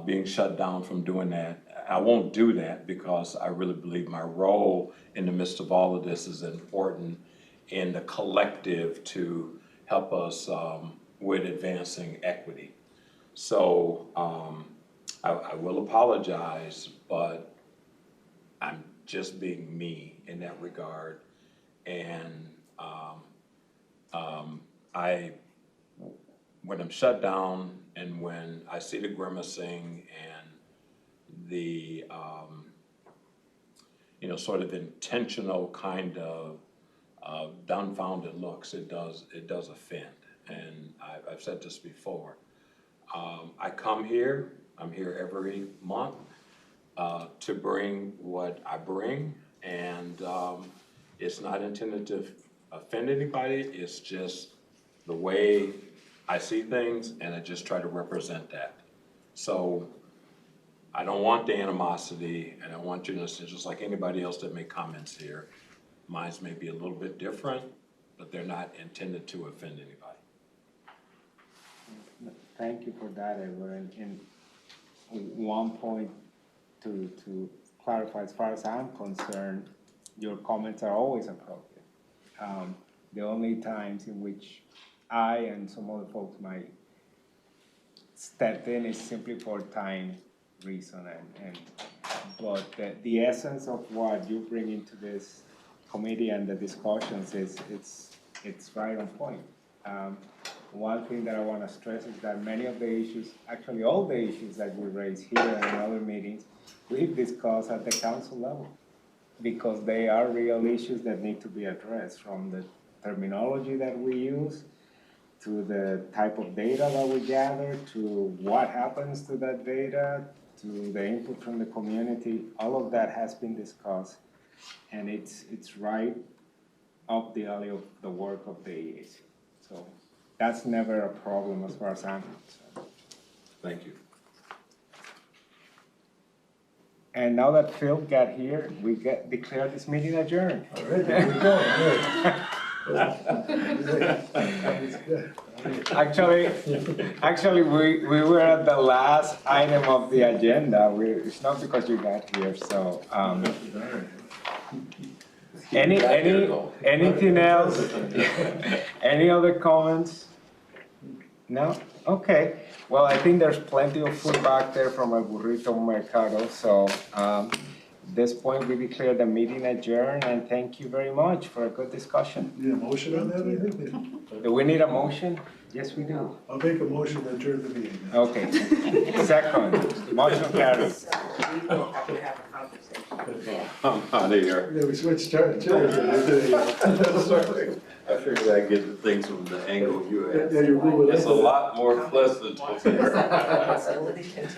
being shut down from doing that. I won't do that because I really believe my role in the midst of all of this is important in the collective to help us with advancing equity. So I will apologize, but I'm just being me in that regard. And when I'm shut down and when I see the grimacing and the, sort of intentional kind of dumbfounded looks, it does offend. And I've said this before. I come here, I'm here every month to bring what I bring, and it's not intended to offend anybody, it's just the way I see things, and I just try to represent that. So I don't want the animosity, and I want you to listen, just like anybody else that make comments here. Mine's may be a little bit different, but they're not intended to offend anybody. Thank you for that, Edward. And one point to clarify, as far as I'm concerned, your comments are always appropriate. The only times in which I and some other folks might step in is simply for time reason but the essence of what you bring into this committee and the discussions it's right on point. One thing that I want to stress is that many of the issues, actually all the issues that we raise here and in other meetings, we've discussed at the council level, because they are real issues that need to be addressed, from the terminology that we use, to the type of data that we gather, to what happens to that data, to the input from the community. All of that has been discussed, and it's right up the alley of the work of the EAC. So that's never a problem as far as I'm concerned. Thank you. And now that Phil got here, we declare this meeting adjourned. All right, there we go. Actually, we were at the last item of the agenda. It's not because you got here, so, anything else? Any other comments? No? Okay. Well, I think there's plenty of food back there from El Burrito Mercado, so, at this point, we declare the meeting adjourned, and thank you very much for a good discussion. Need a motion on that, I think? Do we need a motion? Yes, we do. I'll make a motion to adjourn the meeting. Okay. Second, motion carries. We will have to have a conversation. I'm out of here. Yeah, we switched chairs. Sorry. I figured I'd get things from the angle you had. Yeah, you're moving. It's a lot more pleasant over here. Possibility continue.